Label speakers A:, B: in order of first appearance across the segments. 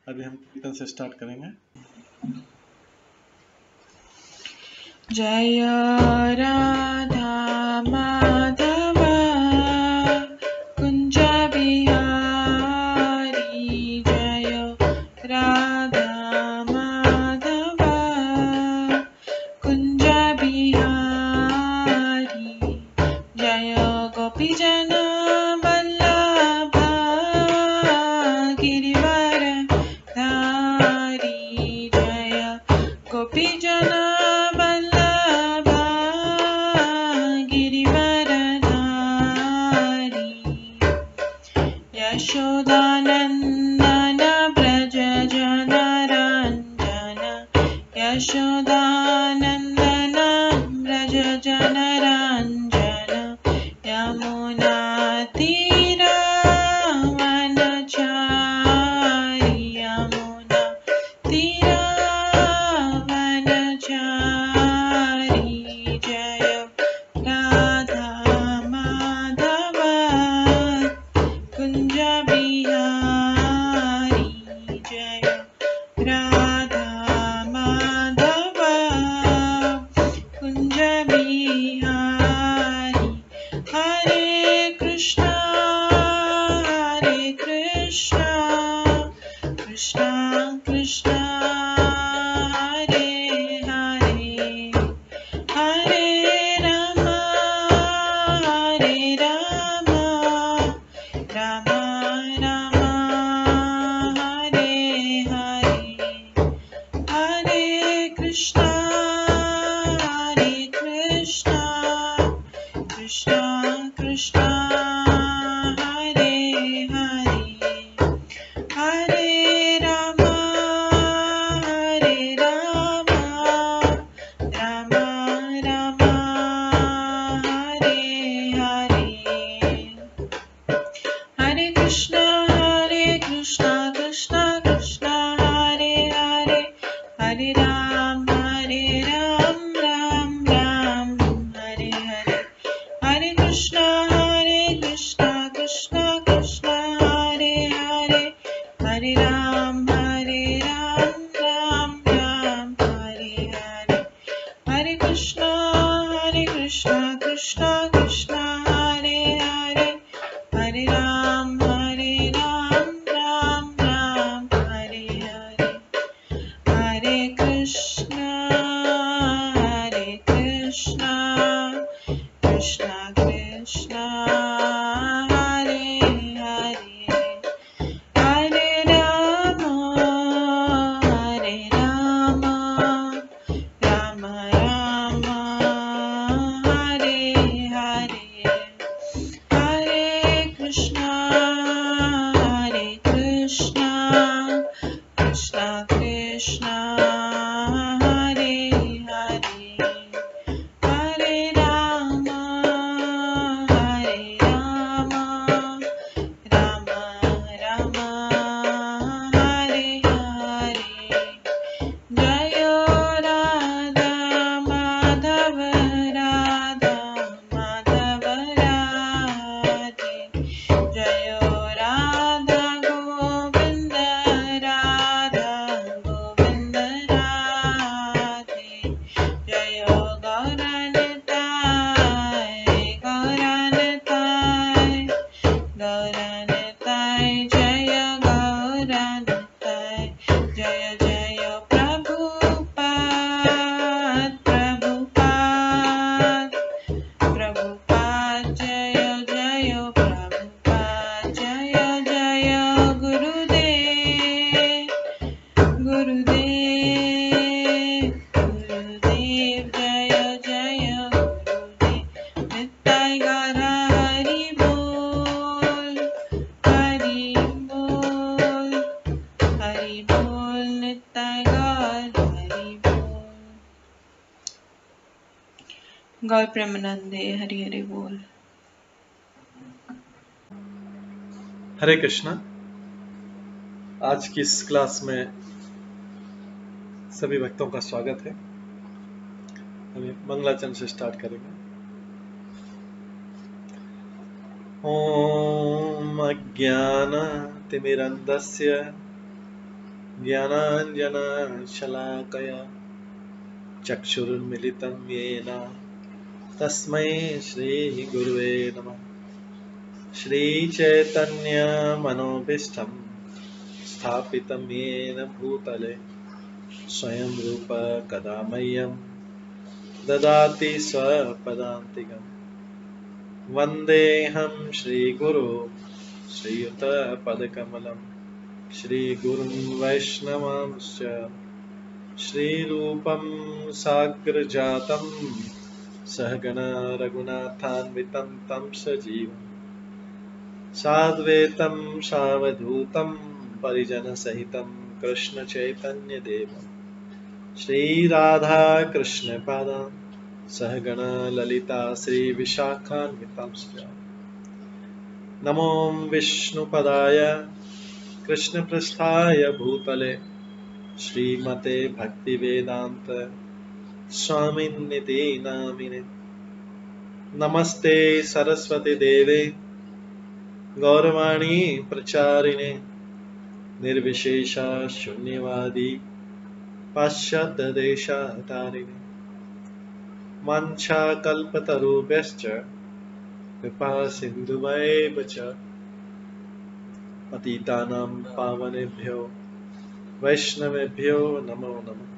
A: अभी हम कीर्तन से स्टार्ट करेंगे।
B: जय राधा माधव कुंज बिहारी, जय राधा माधव कुंज बिहारी, जय गोपी जन वल्लभ गिरिवर धारी, जय गोपी जन वल्लभ गिरिवर धारी, यशोदानंदन ब्रज जन रंजन, यशोदानंदन ब्रज जन रंजन, यमुना तीरा वनचारी, यमुना तीरा वनचारी, जय राधा माधव कुंज बिहारी, जय राधा माधव कुंज बिहारी, हरे कृष्णा कृष्णा कृष्णा हरे हरे, हरे राम राम राम हरे हरे, हरे कृष्णा कृष्णा कृष्णा हरे हरे, हरे राम राम राम हरे हरे, हरे कृष्णा कृष्णा कृष्णा हरे हरे, हरे राम राम राम हरे हरे, हरे कृष्णा कृष्णा कृष्णा हरे हरे, हरे राम राम राम हरे हरे, हरे कृष्णा कृष्णा कृष्णा हरे हरे, हरे राम राम राम हरे हरे, हरे कृष्णा कृष्णा कृष्णा हरे हरे, हरे राम राम राम हरे हरे, हरे कृष्णा कृष्णा कृष्णा हरे हरे, हरे राम राम राम हरे हरे, जय राधा माधव राधे, जय राधा गोविंद राधे, जय गौरनिताय जय गौरनिताय, जय जय प्रभुपाद जय जय प्रभुपाद, जय जय गुरुदेव जय जय गुरुदेव, नित्य गौर हरि बोल नित्य गौर हरि बोल, गौर प्रेमानंदे हरि हरि बोल।
A: हरे कृष्णा। आज की इस क्लास में सभी भक्तों का स्वागत है। अभी मंगलाचरण से स्टार्ट करेंगे। ओम अज्ञानतिमिरन्धस्य ज्ञानाञ्जनशलाकया चक्षुरुन्मिलितं येन तस्मै श्रीगुरुवे नमः। श्रीचैतन्यमनोभीष्टं स्थापितं येन भूतले स्वयं रूप कदा मह्यं ददाति स्वपदान्तिकम्। वन्देऽहं श्रीगुरो श्रीयुतपदकमलं श्रीगुरुं वैष्णवांश्च श्रीरूपं साग्रजातं सहगण रघुनाथान्वितं तं सजीवं साद्वैतं सावधूतं परिजनसहितं कृष्णचैतन्यदेवं श्रीराधाकृष्णपादान् सहगण ललिता श्रीविशाखान्वितांश्च नमो विष्णुपदाय कृष्णपृष्ठाय भूतले श्रीमते भक्तिवेदान्त स्वामिन्निति नामिने। नमस्ते सरस्वती देवे गौरवाणी प्रचारिणे निर्विशेष शून्यवादी पाश्चात्य देशातारिणे। वाञ्छाकल्पतरुभ्यश्च कृपा सिन्धुभ्येव च पतितानां पावनेभ्यो वैष्णवेभ्यो नमो नमः।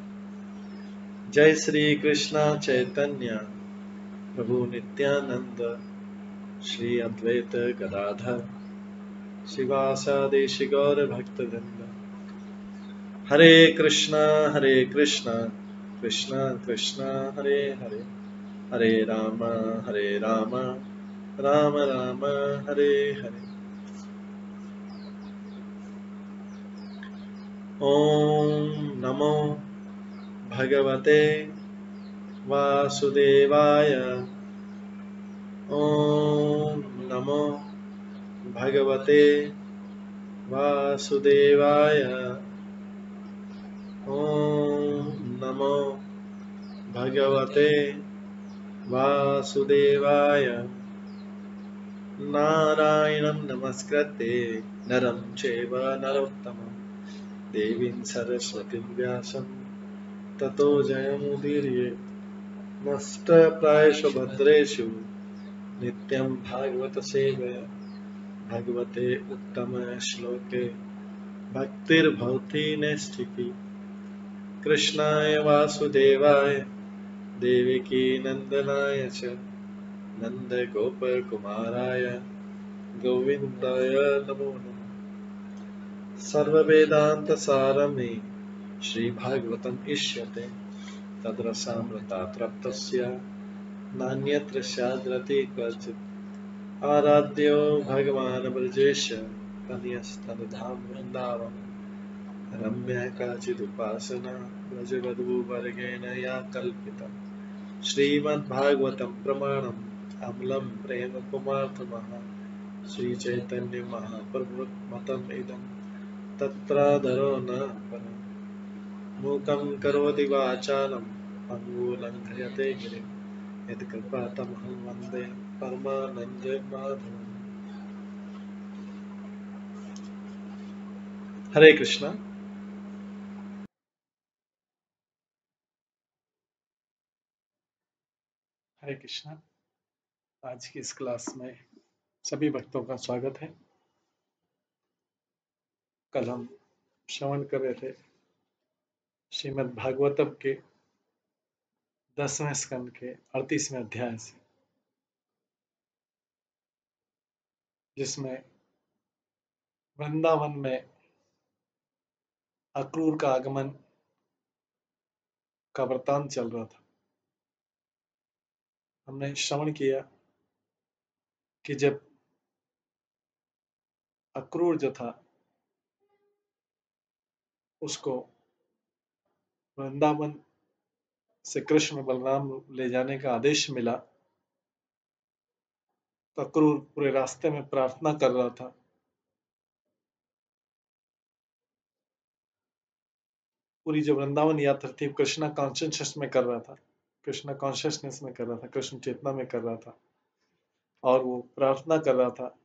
A: जय श्री कृष्ण चैतन्य प्रभु नित्यानंद श्री अद्वैत गदाधर शिवासादि गौर भक्तवृंद। हरे कृष्णा कृष्णा कृष्णा हरे हरे, हरे राम राम राम हरे हरे। ओम नमो भगवते वासुदेवाय। ओम नमो भगवते वासुदेवाय। ओम नमो भगवते वासुदेवाय। नारायणं नमस्कृत्य नरं चैव नरोत्तमं देवीं सरस्वतीं व्यासं ततो जयमुदीरयेत्। नष्टप्रायेषु भद्रेषु नित्यं भागवत सेवया भगवते उत्तम श्लोके भक्तिर्भवति नैष्ठिकी। कृष्णाय वासुदेवाय देवकी नंदनाय च नन्दगोपकुमाराय गोविन्दाय नमो नमः। सर्ववेदान्तसारमे श्रीभागवतम् इष्यते तद्रसामृतात् नान्यत्र स्याद्रति क्वचित्। आराध्यो भगवान् ब्रजेश तनयस्तनुधाम वृन्दावन रम्या काचिदुपासना ब्रजवधूवर्गेण या कल्पिता। श्रीमद्भागवतं प्रमाणम् अम्लं प्रेम कुमार्थमः श्रीचैतन्य महाप्रभुमतम् इदं तत्रादरो न परम्। मूकं करोति वाचालं पङ्गुलङ्घयते गिरिं यत्कृपातमहं वन्दे परमानन्दमाधवम्। हरे कृष्णा। हरे कृष्णा। आज की इस क्लास में सभी भक्तों का स्वागत है। कल हम श्रवण कर रहे थे श्रीमद् भागवतम के 10वें स्कंद के 38वें अध्याय से, जिसमें वृंदावन में अक्रूर का आगमन का वृतांत चल रहा था। हमने श्रवण किया कि जब अक्रूर जो था उसको वृंदावन से कृष्ण बलराम ले जाने का आदेश मिला, तो अक्रूर पूरे रास्ते में प्रार्थना कर रहा था। पूरी जो वृंदावन यात्रा थी कृष्णा कॉन्शियसनेस में कर रहा था, कृष्णा कॉन्शियसनेस में कर रहा था, कृष्ण चेतना में कर रहा था, और वो प्रार्थना कर रहा था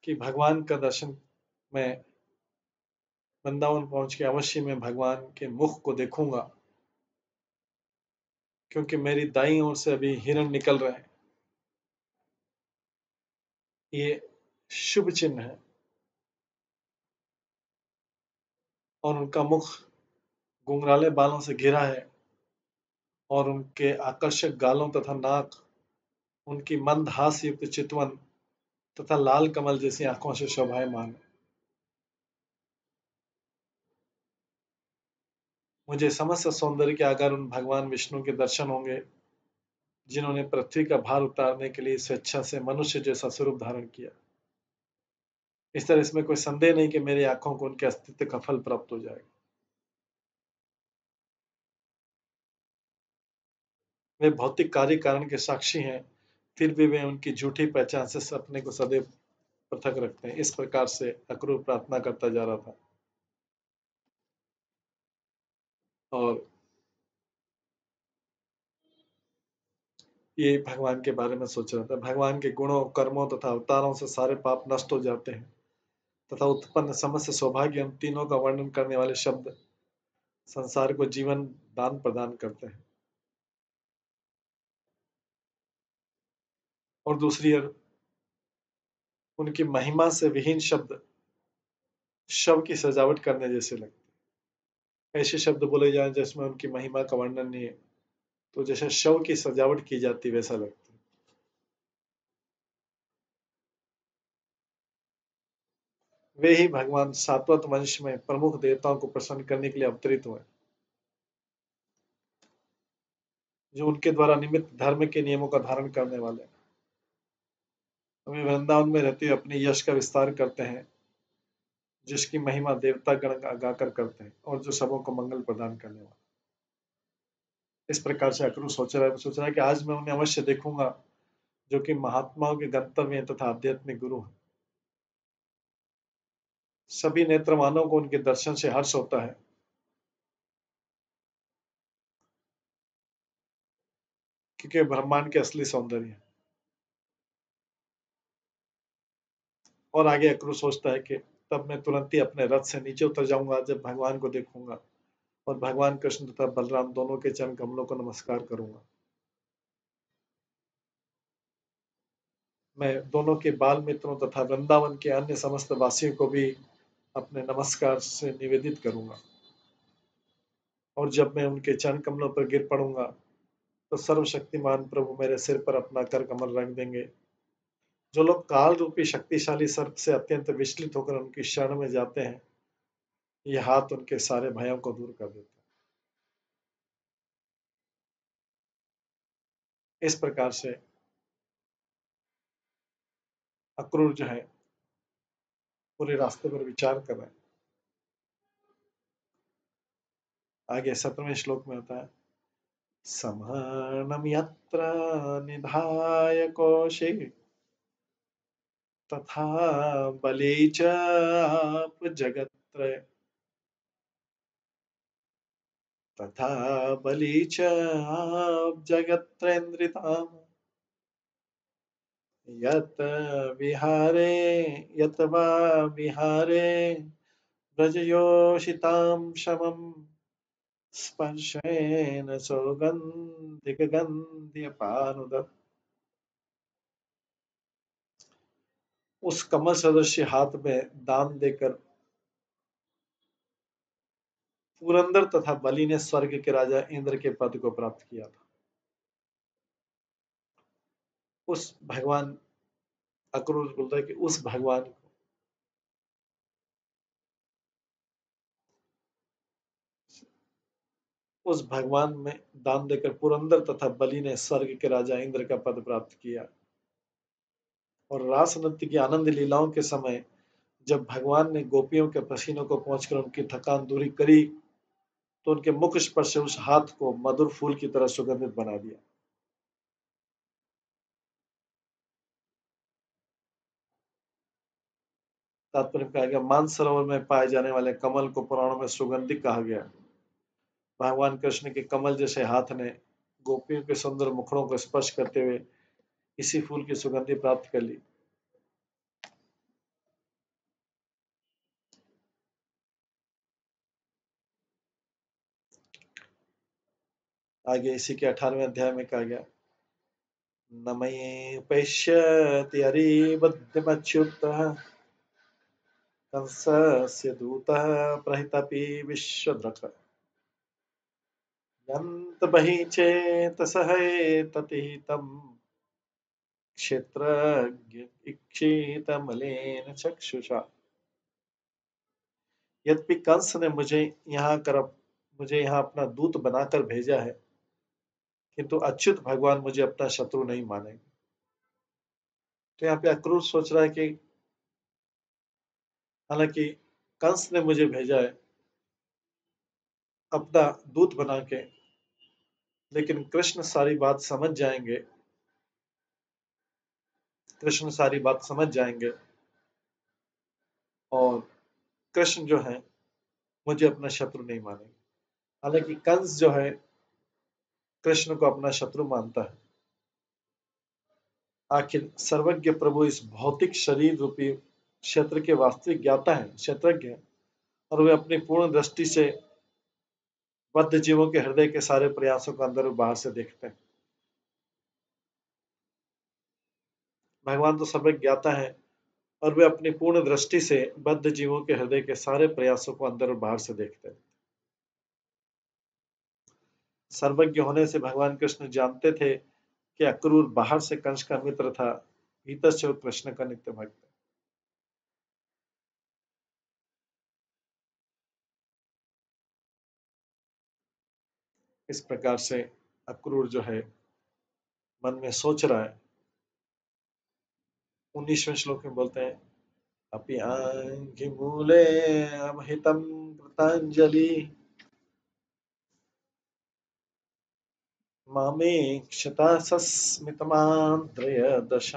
A: कि भगवान का दर्शन मैं वृंदावन पहुंच के अवश्य मैं भगवान के मुख को देखूंगा, क्योंकि मेरी दाईं ओर से अभी हिरण निकल रहे हैं। ये शुभ चिन्ह है। और उनका मुख घुंघराले बालों से घिरा है और उनके आकर्षक गालों तथा नाक, उनकी मंद हास्य युक्त चितवन तथा लाल कमल जैसी आंखों से शोभायमान है। मुझे समस्त सौंदर्य के आगर उन भगवान विष्णु के दर्शन होंगे, जिन्होंने पृथ्वी का भार उतारने के लिए स्वेच्छा से मनुष्य जैसा स्वरूप धारण किया। इस तरह इसमें कोई संदेह नहीं कि मेरी आंखों को उनके अस्तित्व का फल प्राप्त हो जाएगा। वे भौतिक कार्य कारण के साक्षी हैं, फिर भी वे उनकी झूठी पहचान से अपने को सदैव पृथक रखते हैं। इस प्रकार से अक्रूर प्रार्थना करता जा रहा था और ये भगवान के बारे में सोच रहा था। भगवान के गुणों, कर्मों तथा अवतारों से सारे पाप नष्ट हो जाते हैं तथा उत्पन्न समस्त सौभाग्य, उन तीनों का वर्णन करने वाले शब्द संसार को जीवन दान प्रदान करते हैं। और दूसरी ओर उनकी महिमा से विहीन शब्द शव की सजावट करने जैसे लगते हैं। ऐसे शब्द बोले जाएं जिसमें उनकी महिमा का वर्णन नहीं है, तो जैसे शव की सजावट की जाती वैसा लगता है। वे ही भगवान सात्वत वंश में प्रमुख देवताओं को प्रसन्न करने के लिए अवतरित हुए, जो उनके द्वारा निमित्त धर्म के नियमों का धारण करने वाले। वे वृंदावन में रहते हुए अपने यश का विस्तार करते हैं, जिसकी महिमा देवता गण गाकर करते हैं और जो सबों को मंगल प्रदान करने वाला। इस प्रकार से अक्रूर सोच रहा है कि आज मैं उन्हें अवश्य देखूंगा, जो कि महात्माओं के गंतव्य तथा आध्यात्मिक गुरु हैं। सभी नेत्रवानों को उनके दर्शन से हर्ष होता है, क्योंकि ब्रह्मांड के असली सौंदर्य है। और आगे अक्रूर सोचता है कि तब मैं तुरंत ही अपने रथ से नीचे उतर जाऊंगा जब भगवान को देखूंगा और भगवान कृष्ण तथा बलराम दोनों के चरण कमलों को नमस्कार करूंगा। मैं दोनों के बाल मित्रों तथा वृंदावन के अन्य समस्त वासियों को भी अपने नमस्कार से निवेदित करूंगा। और जब मैं उनके चरण कमलों पर गिर पड़ूंगा तो सर्वशक्तिमान प्रभु मेरे सिर पर अपना कर कमल रख देंगे। जो लोग काल रूपी शक्तिशाली सर्प से अत्यंत विचलित होकर उनकी शरण में जाते हैं, यह हाथ उनके सारे भयों को दूर कर देता है। इस प्रकार से अक्रूर जो है पूरे रास्ते पर विचार कर रहे हैं। आगे 17वें श्लोक में होता है, समहर्णम यत्र निधाय कोशे तथा बले च आप जगत्त्रय तथा बली च आप जगत्रेन्द्रिताम् यत विहारे यत वा विहारे व्रजयोषितां शमं स्पर्शेन सौगन्धिकगन्ध्यपानुदत्। उस कमल सदृश हाथ में दान देकर पुरंदर तथा बलि ने स्वर्ग के राजा इंद्र के पद को प्राप्त किया था। उस भगवान अक्रूर बोलता है कि उस भगवान को उस भगवान में दान देकर पुरंदर तथा बलि ने स्वर्ग के राजा इंद्र का पद प्राप्त किया। और रास नृत्य की आनंद लीलाओं के समय जब भगवान ने गोपियों के पसीनों को पहुंचकर उनकी थकान दूरी करी, तो उनके मुख स्पर्श से उस हाथ को मधुर फूल की तरह सुगंधित बना दिया। तात्पर्य कहा गया, मानसरोवर में पाए जाने वाले कमल को पुराणों में सुगंधित कहा गया। भगवान कृष्ण के कमल जैसे हाथ ने गोपियों के सुंदर मुखड़ों को स्पर्श करते हुए इसी फूल की सुगंधि प्राप्त कर ली। आगे इसी के 18वें अध्याय में कहा गया, न मयि पश्यति हरिबुद्धिमच्युतः कंसस्य दूतः प्रहितपि विश्वदृक् यन्तबहि चेतसः एततिहितं क्षेत्रज्ञ ईक्षितमलेन चक्षुषा। यद्यपि कंस ने मुझे यहाँ अपना दूत बनाकर भेजा है, किंतु अच्युत भगवान मुझे अपना शत्रु नहीं मानेंगे। तो यहाँ पे अक्रूर सोच रहा है कि हालांकि कंस ने मुझे भेजा है अपना दूत बना के, लेकिन कृष्ण सारी बात समझ जाएंगे, कृष्ण सारी बात समझ जाएंगे और कृष्ण जो है मुझे अपना शत्रु नहीं मानेंगे। हालांकि कंस जो है कृष्ण को अपना शत्रु मानता है। आखिर सर्वज्ञ प्रभु इस भौतिक शरीर रूपी क्षेत्र के वास्तविक ज्ञाता है, क्षेत्रज्ञ है, और वे अपनी पूर्ण दृष्टि से बद्ध जीवों के हृदय के सारे प्रयासों को अंदर और बाहर से देखते हैं। भगवान तो सर्वज्ञ ज्ञाता है और वे अपनी पूर्ण दृष्टि से बद्ध जीवों के हृदय के सारे प्रयासों को अंदर और बाहर से देखते हैं। सर्वज्ञ होने से भगवान कृष्ण जानते थे कि अक्रूर बाहर से कंस का मित्र था, भीतर से वो कृष्ण का नित्य भक्त है। इस प्रकार से अक्रूर जो है मन में सोच रहा है। 19वें श्लोक में बोलते हैं, अपि आङ्घ्रिमूले अमहितं कृताञ्जलि मामेक्षता सस्मितमान्द्रयदश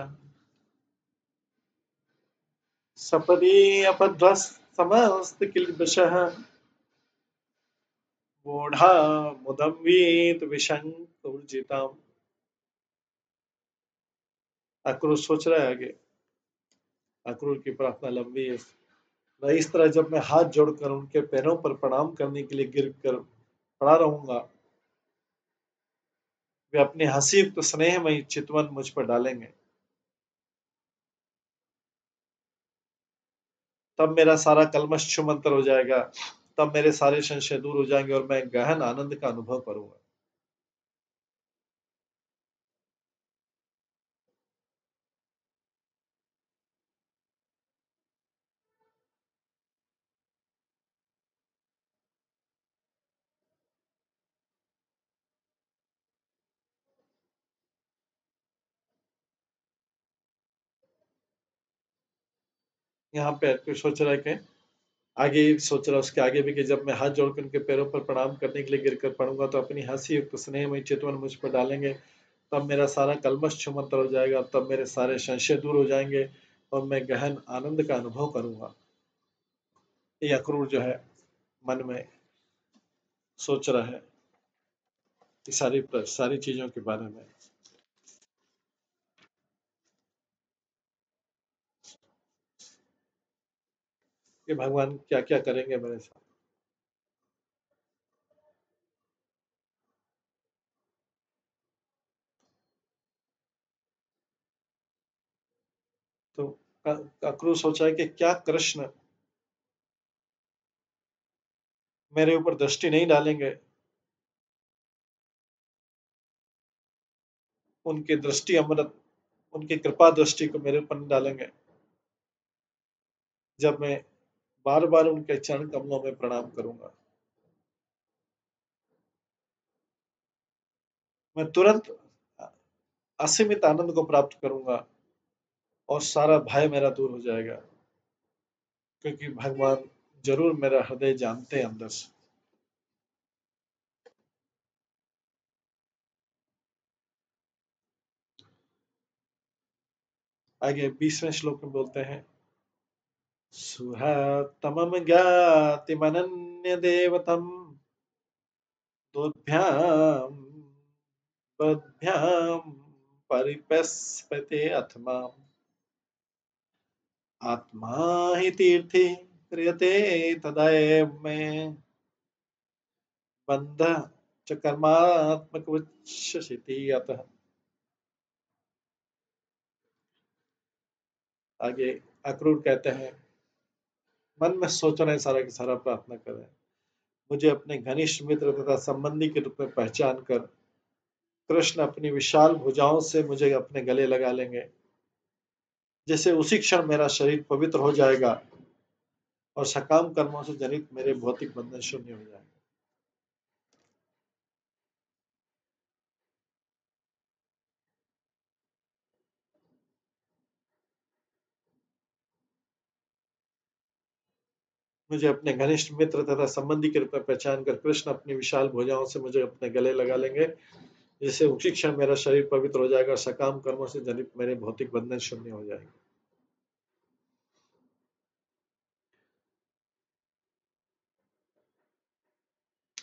A: सपदि अपध्वस्तमस्तकिल्बिषः मूढा मुदम्वीत विशङ्कूर्जितम्। अक्रूर सोच रहा है आगे। अक्रूर की प्रार्थना लंबी है। इस तरह जब मैं हाथ जोड़कर उनके पैरों पर प्रणाम करने के लिए गिर कर पड़ा रहूंगा, वे अपने हंसी युक्त स्नेहमयी चितवन मुझ पर डालेंगे। तब मेरा सारा कल्मश छूमंतर हो जाएगा, तब मेरे सारे संशय दूर हो जाएंगे और मैं गहन आनंद का अनुभव करूंगा। यहाँ पे कोई सोच रहा है कि आगे सोच रहा है उसके आगे भी कि जब मैं हाथ जोड़कर उनके पैरों पर प्रणाम करने के लिए गिरकर पड़ूंगा तो अपनी हंसी युक्त स्नेहमयी चितवन मुझ पर डालेंगे, तब मेरा सारा कल्मश छूमंतर हो जाएगा, तब मेरे सारे संशय दूर हो जाएंगे और मैं गहन आनंद का अनुभव करूंगा। ये अक्रूर जो है मन में सोच रहा है कि सारी चीजों के बारे में। कि भगवान क्या क्या करेंगे मेरे साथ। तो अक्रूर सोचा है कि क्या कृष्ण मेरे ऊपर दृष्टि नहीं डालेंगे, उनकी दृष्टि अमृत, उनकी कृपा दृष्टि को मेरे ऊपर नहीं डालेंगे जब मैं बार बार उनके चरण कमलों में प्रणाम करूंगा। मैं तुरंत असीमित आनंद को प्राप्त करूंगा और सारा भय मेरा दूर हो जाएगा, क्योंकि भगवान जरूर मेरा हृदय जानते हैं अंदर से। आगे 20वें श्लोक में बोलते हैं, सुहतमम ज्ञातिमनन्य देवतम दोभ्याम बद्भ्याम परिपस्पते अथमा आत्मा हि तीर्थि क्रियते तदैव में बंध च कर्मात्मकवच्छसिति अतः। आगे अक्रूर कहते हैं, मन में सोच रहे सारा की सारा प्रार्थना कर रहे हैं, मुझे अपने घनिष्ठ मित्र तथा संबंधी के रूप में पहचान कर कृष्ण अपनी विशाल भुजाओं से मुझे अपने गले लगा लेंगे, जैसे उसी क्षण मेरा शरीर पवित्र हो जाएगा और सकाम कर्मों से जनित मेरे भौतिक बंधन शून्य हो जाएंगे। मुझे अपने घनिष्ठ मित्र तथा संबंधी के रूप में पहचान कर कृष्ण अपनी विशाल भुजाओं से मुझे अपने गले लगा लेंगे, जिससे उसी क्षण मेरा शरीर पवित्र हो जाएगा, सकाम कर्मों से जनित मेरे भौतिक बंधन शून्य हो जाएंगे।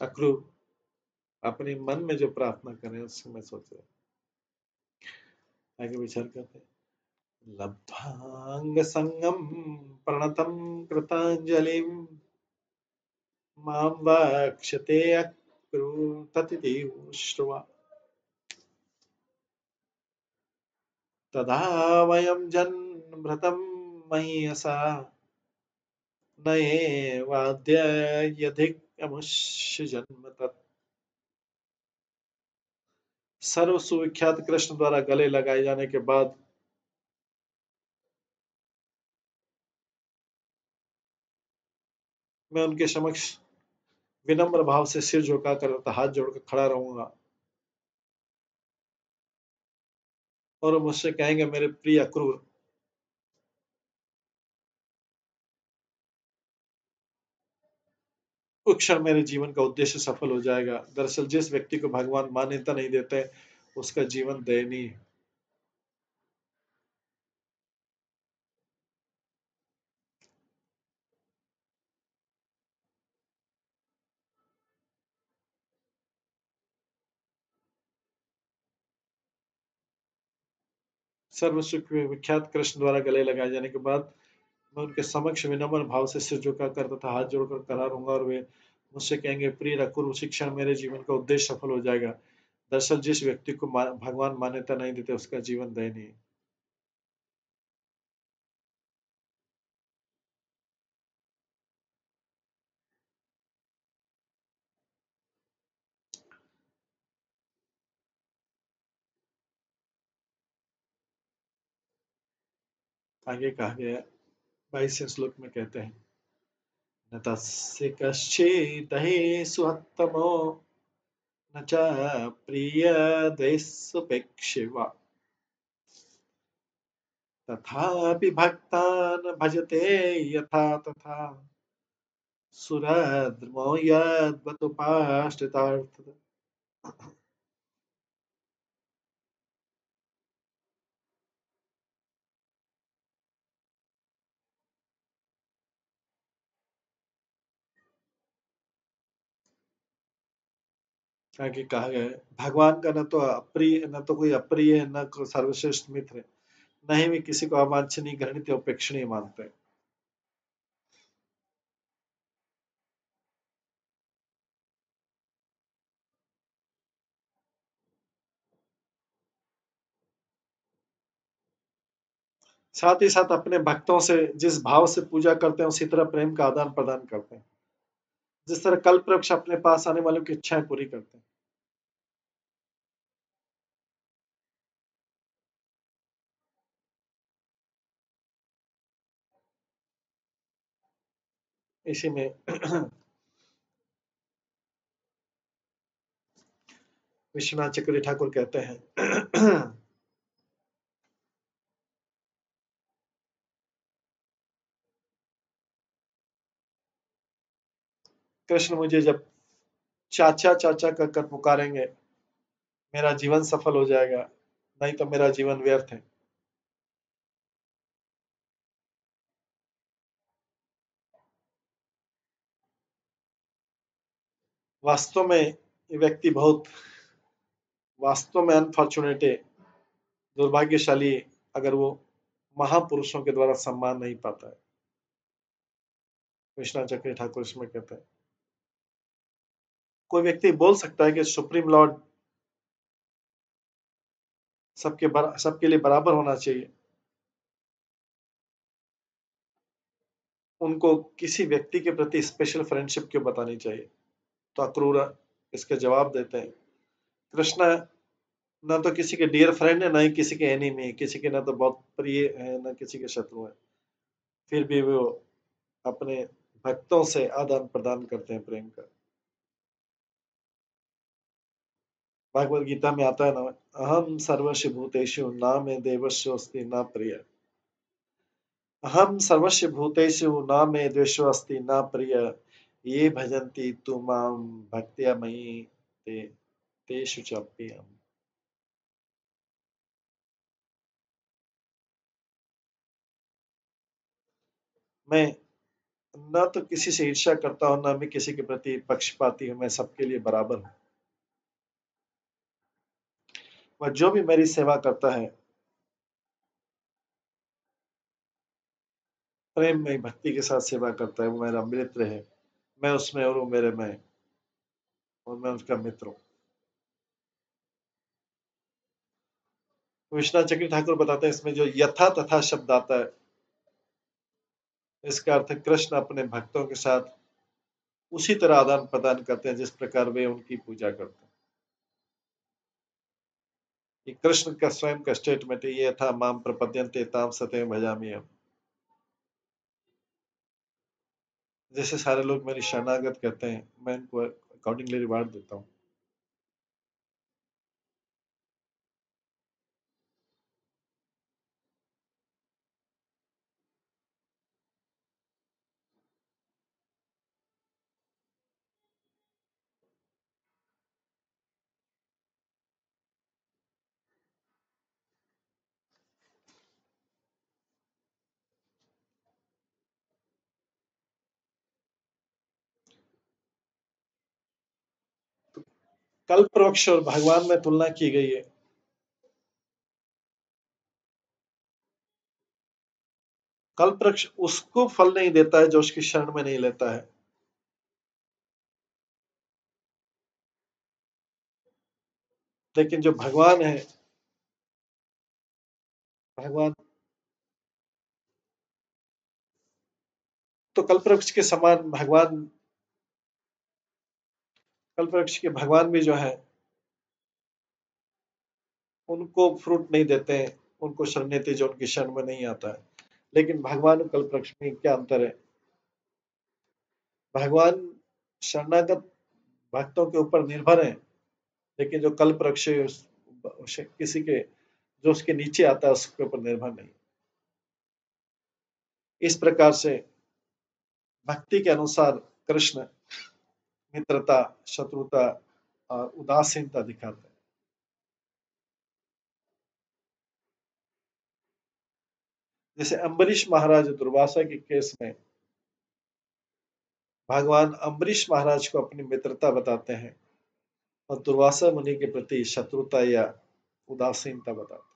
A: अक्रूर अपने मन में जो प्रार्थना करें उसको मैं सोच रहा हूं। आगे विचार करते हैं, लब्ध्वांग संगम प्रणतम कृतांजलिम मां वक्षते अक्रूर ततिदेव श्रुवा तदा वयं जन्मभृतं महीयसा नएवाद्ययधिकमुष्य जन्म तत्। सर्व सुविख्यात कृष्ण द्वारा गले लगाए जाने के बाद मैं उनके समक्ष विनम्र भाव से सिर झुकाकर तथा हाथ जोड़कर खड़ा रहूंगा और मुझसे कहेंगे, मेरे प्रिय अक्रूर, उस क्षण मेरे जीवन का उद्देश्य सफल हो जाएगा। दरअसल जिस व्यक्ति को भगवान मान्यता नहीं देते उसका जीवन दयनीय है। सर्व विख्यात कृष्ण द्वारा गले लगाए जाने के बाद मैं उनके समक्ष विनम्र भाव से सिर झुकाकर तथा हाथ जोड़कर खड़ा रहूंगा और वे मुझसे कहेंगे, प्रिय अक्रूर, उसी क्षण मेरे जीवन का उद्देश्य सफल हो जाएगा। दरअसल जिस व्यक्ति को भगवान मान्यता नहीं देते उसका जीवन दयनीय है। आगे कहा गया 22वें श्लोक में कहते हैं, न तस्य कश्चिदहि सुहत्तमो न च प्रियदैस्सुपेक्षिवा तथापि भक्तान् भजते यथा तथा सुरद्रुमो यद्वतुपाश्रितार्थ। आगे कहा गया है, भगवान का न तो अप्रिय, न तो कोई अप्रिय है, न कोई सर्वश्रेष्ठ मित्र है, न ही वे किसी को अवांछनीय, घृणित या उपेक्षणीय मानते हैं। साथ ही साथ अपने भक्तों से जिस भाव से पूजा करते हैं उसी तरह प्रेम का आदान प्रदान करते हैं, जिस तरह कल्प वृक्ष अपने पास आने वालों की इच्छाएं पूरी करते हैं। इसी में विश्वनाथ चक्रवर्ती ठाकुर कहते हैं, कृष्ण मुझे जब चाचा चाचा कर पुकारेंगे मेरा जीवन सफल हो जाएगा, नहीं तो मेरा जीवन व्यर्थ है। वास्तव में ये व्यक्ति बहुत वास्तव में अनफॉर्चुनेट है, दुर्भाग्यशाली, अगर वो महापुरुषों के द्वारा सम्मान नहीं पाता है। विश्वनाथ चक्रवर्ती ठाकुर इसमें कहते हैं, कोई व्यक्ति बोल सकता है कि सुप्रीम लॉर्ड सबके लिए बराबर होना चाहिए, उनको किसी व्यक्ति के प्रति स्पेशल फ्रेंडशिप क्यों बतानी चाहिए? तो अक्रूर इसके जवाब देते हैं, कृष्ण ना तो किसी के डियर फ्रेंड है, ना ही किसी के एनिमी है, किसी के ना तो बहुत प्रिय है, ना किसी के शत्रु है, फिर भी वो अपने भक्तों से आदान प्रदान करते हैं प्रेम का। भागवत गीता में आता है ना, अहम सर्वस्य भूतेषु न मे देवस्योस्ति न प्रिय, अहम सर्वस्य भूतेषु न मे द्वेषोऽस्ति न प्रिय, ये भजन्ति तु मां भक्त्या मयि ते तेषु च प्रियम्। मैं न तो किसी से ईर्ष्या करता हूं, न मैं किसी के प्रति पक्षपाती हूं, मैं सबके लिए बराबर हूं। वह जो भी मेरी सेवा करता है, प्रेम में भक्ति के साथ सेवा करता है, वो मेरा मित्र है, मैं उसमें और वो मेरे में, और मैं उसका मित्र हूँ। विश्वनाथ चक्री ठाकुर बताते हैं इसमें जो यथा तथा शब्द आता है, इसका अर्थ कृष्ण अपने भक्तों के साथ उसी तरह आदान प्रदान करते हैं जिस प्रकार वे उनकी पूजा करते हैं। ये कृष्ण का स्वयं का स्टेटमेंट है, ये था माम प्रपद्यन्ते ताम सत्यं भजामि हम। जैसे सारे लोग मेरी शरणागत कहते हैं, मैं इनको अकॉर्डिंगली रिवार्ड देता हूँ। कल्प वृक्ष और भगवान में तुलना की गई है। कल्प वृक्ष उसको फल नहीं देता है जो उसकी शरण में नहीं लेता है, लेकिन जो भगवान है, भगवान तो कल्प वृक्ष के समान भगवान, कल्प वृक्ष के भगवान भी जो है उनको फ्रूट नहीं देते हैं, उनको शरण देते जो उनकी शरण में नहीं आता है। लेकिन भगवान और कल्प वृक्ष में क्या अंतर है? भगवान शरणागत भक्तों के ऊपर निर्भर है, लेकिन जो कल्प वृक्ष है किसी के जो उसके नीचे आता है उसके ऊपर निर्भर नहीं। इस प्रकार से भक्ति के अनुसार कृष्ण मित्रता, शत्रुता और उदासीनता दिखाते हैं। जैसे अम्बरीश महाराज दुर्वासा के केस में भगवान अम्बरीश महाराज को अपनी मित्रता बताते हैं और दुर्वासा मुनि के प्रति शत्रुता या उदासीनता बताते हैं।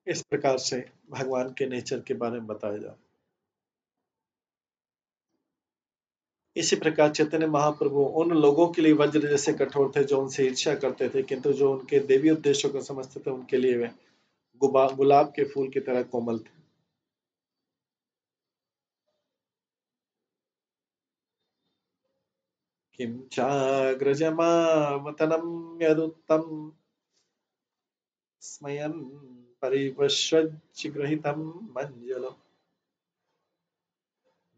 A: इस प्रकार से भगवान के नेचर के बारे में बताया जाता है। इसी प्रकार चैतन्य महाप्रभु उन लोगों के लिए वज्र जैसे कठोर थे जो उनसे ईर्ष्या करते थे, किंतु जो उनके देवी उद्देश्यों को समझते थे उनके लिए वे गुलाब के फूल की तरह कोमल थे। किं चाग्रजमावतनं यदुत्तम स्मयन् परिवश्वज्जिगृहीतं मञ्जलम्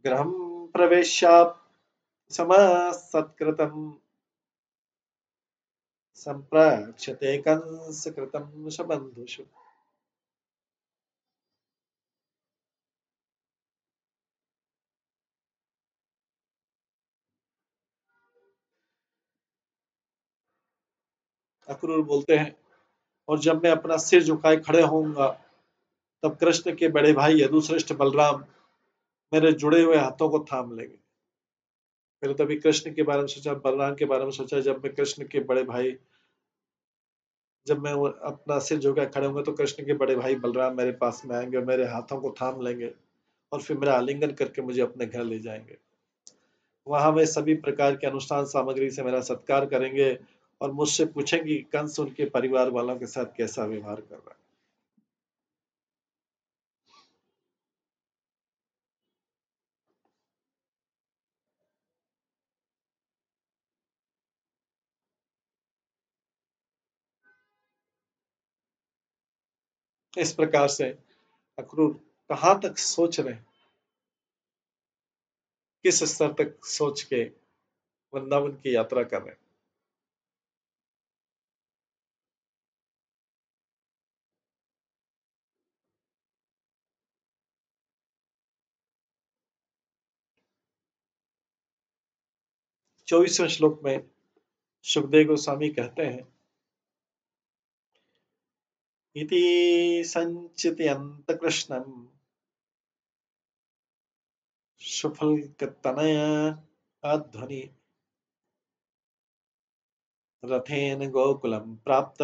A: गृहं प्रवेश्याप् समासत्कृतं सम्प्राक्षते कंसकृतं शबन्धुषु। अक्रूर बोलते हैं, और जब मैं अपना सिर झुकाए खड़े होऊंगा तब कृष्ण के बड़े भाई यदुश्रेष्ठ बलराम मेरे जुड़े हुए हाथों को थाम लेंगे। फिर तभी कृष्ण के बारे में सोचा, बलराम के बारे में सोचा, जब मैं कृष्ण के बड़े भाई जब मैं अपना सिर झुका खड़े होंगे तो कृष्ण के बड़े भाई बलराम मेरे पास में आएंगे और मेरे हाथों को थाम लेंगे और फिर मेरा आलिंगन करके मुझे अपने घर ले जाएंगे। वहां वे सभी प्रकार के अनुष्ठान सामग्री से मेरा सत्कार करेंगे और मुझसे पूछेंगे कि कंस उनके परिवार वालों के साथ कैसा व्यवहार कर रहा है। इस प्रकार से अक्रूर कहाँ तक सोच रहे हैं, किस स्तर तक सोच के वृंदावन की यात्रा कर रहे हैं। 24वें श्लोक में सुखदेव गोस्वामी कहते हैं, इति संचितयन्त कृष्णं सुफलकतनया अध्वनि रथेन गोकुलं प्राप्त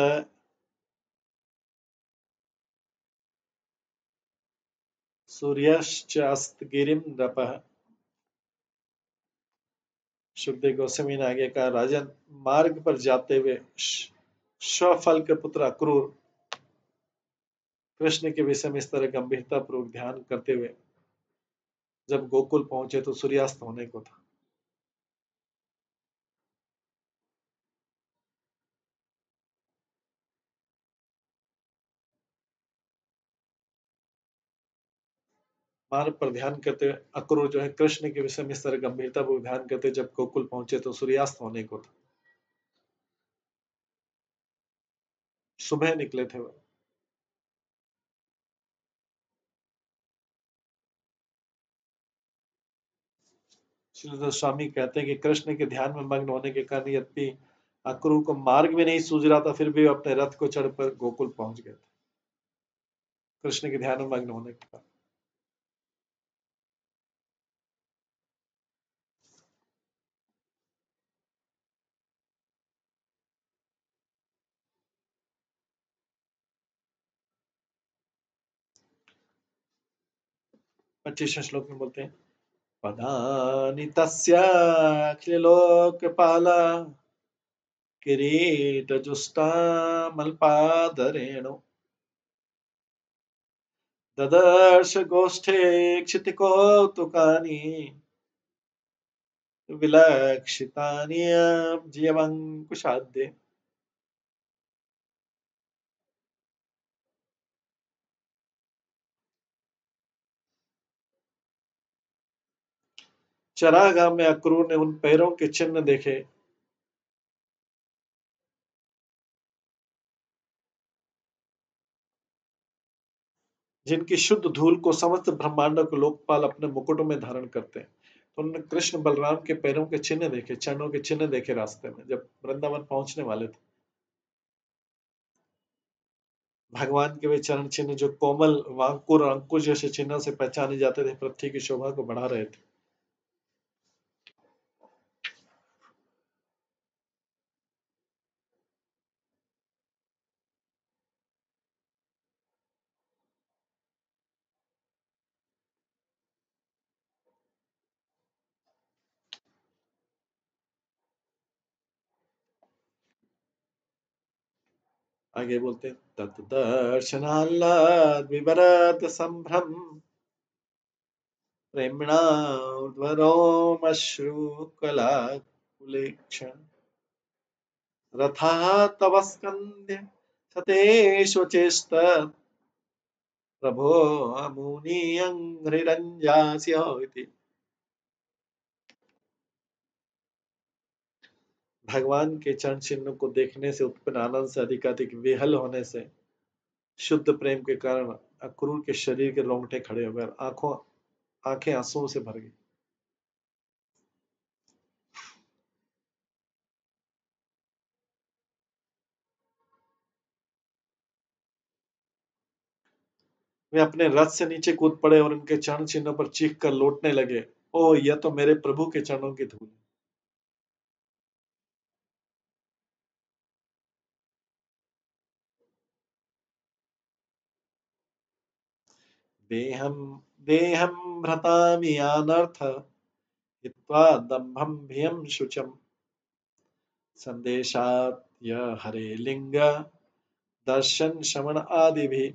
A: सूर्यश्चास्तगिरिं नृपः। सुखदेव गोस्वामी ने आगे कहा, राजन, मार्ग पर जाते हुए स्वफल के पुत्र अक्रूर कृष्ण के विषय में इस तरह गंभीरता पूर्वक ध्यान करते हुए जब गोकुल पहुंचे तो सूर्यास्त होने को था। मार्ग पर ध्यान करते हुए अक्रूर जो है कृष्ण के विषय में इस तरह गंभीरता पूर्वक ध्यान करते जब गोकुल पहुंचे तो सूर्यास्त होने को था। सुबह निकले थे वह। श्रीधर स्वामी कहते हैं कि कृष्ण के ध्यान में मग्न होने के कारण यद्यपि अक्रूर को मार्ग भी नहीं सूझ रहा था, फिर भी अपने रथ को चढ़कर गोकुल पहुंच गए थे कृष्ण के ध्यान में मग्न होने के कारण। 25वें श्लोक में बोलते हैं, पदानि तस्याखिलोकपाला किरीटजुष्टामल्पादरेणु ददर्श गोष्ठे क्षितिकौतुकानि विलक्षितानि जीवंकुशाद्य। चरागाह में अक्रूर ने उन पैरों के चिन्ह देखे जिनकी शुद्ध धूल को समस्त ब्रह्मांड को लोकपाल अपने मुकुटों में धारण करते हैं। तो उन्होंने कृष्ण बलराम के पैरों के चिन्ह देखे, चरणों के चिन्ह देखे रास्ते में जब वृंदावन पहुंचने वाले थे। भगवान के वे चरण चिन्ह जो कोमल वांकुर और अंकुश जैसे चिन्हों से पहचाने जाते थे, पृथ्वी की शोभा को बढ़ा रहे थे। आगे बोलते हैं, तत् दर्शनाल्लाद विवरत संभ्रम प्रेम्णाध्वरोमश्रुकलाकुलेक्षण रथः तव स्कन्धे सतेष्वचेस्तत् प्रभो मुनियंघ्रिरञ्जास्यो इति। भगवान के चरण चिन्ह को देखने से उत्पन्न आनंद से अधिकाधिक विहल होने से शुद्ध प्रेम के कारण अक्रूर के शरीर के रोंगटे खड़े हो गए, आंखें आंसुओं से भर गई। वे अपने रथ से नीचे कूद पड़े और उनके चरण चिन्हों पर चीख कर लौटने लगे, ओ यह तो मेरे प्रभु के चरणों की धूल है। देहं देहं भ्रतामि अनर्थ हित्वा दम्भं भियं शुचम् संदेशात् यह हरे लिंग दर्शन शमन आदि भी।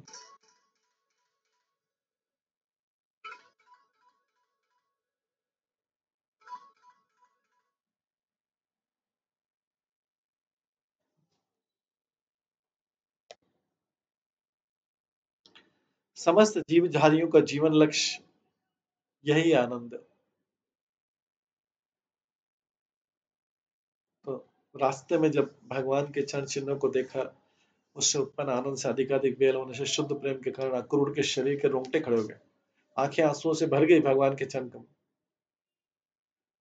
A: समस्त जीवधारियों का जीवन लक्ष्य यही आनंद। तो रास्ते में जब भगवान के चरण चिन्हों को देखा, उससे उत्पन्न आनंद से अधिकाधिक बेल होने से शुद्ध प्रेम के कारण अक्रूर के शरीर के रोंगटे खड़े हो गए, आंखें आंसुओं से भर गई भगवान के चरण कमल।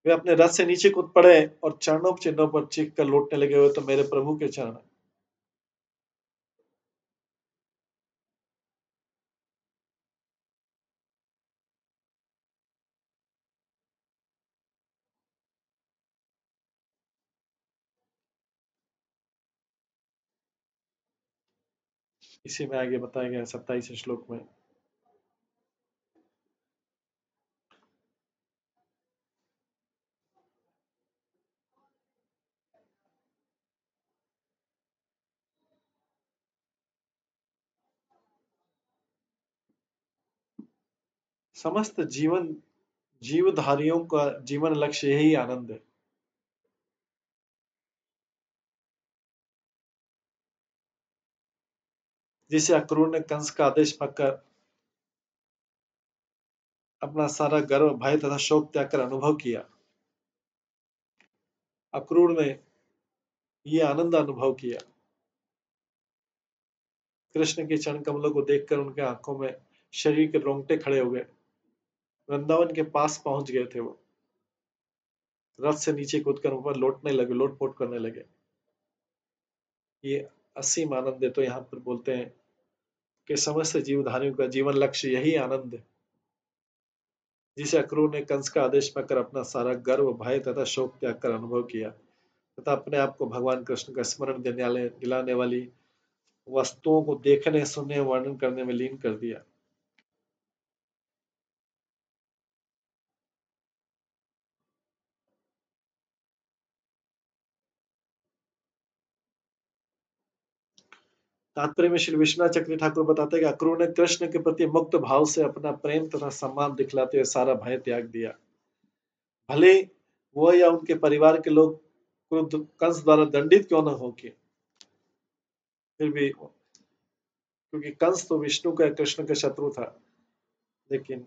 A: वे अपने रथ से नीचे कूद पड़े और चरणों चिन्हों पर चीख कर लौटने लगे हुए तो मेरे प्रभु के चरण। इसी में आगे बताया गया 27 श्लोक में। समस्त जीवधारियों का जीवन लक्ष्य यही आनंद है। जिसे अक्रूर ने कंस का आदेश पाकर अपना सारा गर्व, भय तथा शोक त्याग कर अनुभव किया। अक्रूर ने ये आनंद अनुभव किया। कृष्ण के चरण कमलों को देखकर उनके आंखों में शरीर के रोंगटे खड़े हो गए। वृंदावन के पास पहुंच गए थे वो। रथ से नीचे कूदकर ऊपर लौटने लगे, लोटपोट करने लगे। ये असीम आनंद है। तो यहाँ पर बोलते हैं कि समस्त जीवधारियों का जीवन लक्ष्य यही आनंद है, जिसे अक्रूर ने कंस का आदेश पाकर अपना सारा गर्व, भय तथा शोक त्याग कर अनुभव किया तथा अपने आप को भगवान कृष्ण का स्मरण दिलाने वाली वस्तुओं को देखने, सुनने, वर्णन करने में लीन कर दिया। तात्पर्य में श्री विश्वनाथ चक्री ठाकुर बताते हैं कि अक्रूर ने कृष्ण के प्रति मुक्त भाव से अपना प्रेम तथा सम्मान दिखलाते हुए सारा भय त्याग दिया। भले वो या उनके परिवार के लोग क्रुद्ध कंस द्वारा दंडित क्यों न हो के, फिर भी, क्योंकि कंस तो विष्णु का, कृष्ण का शत्रु था, लेकिन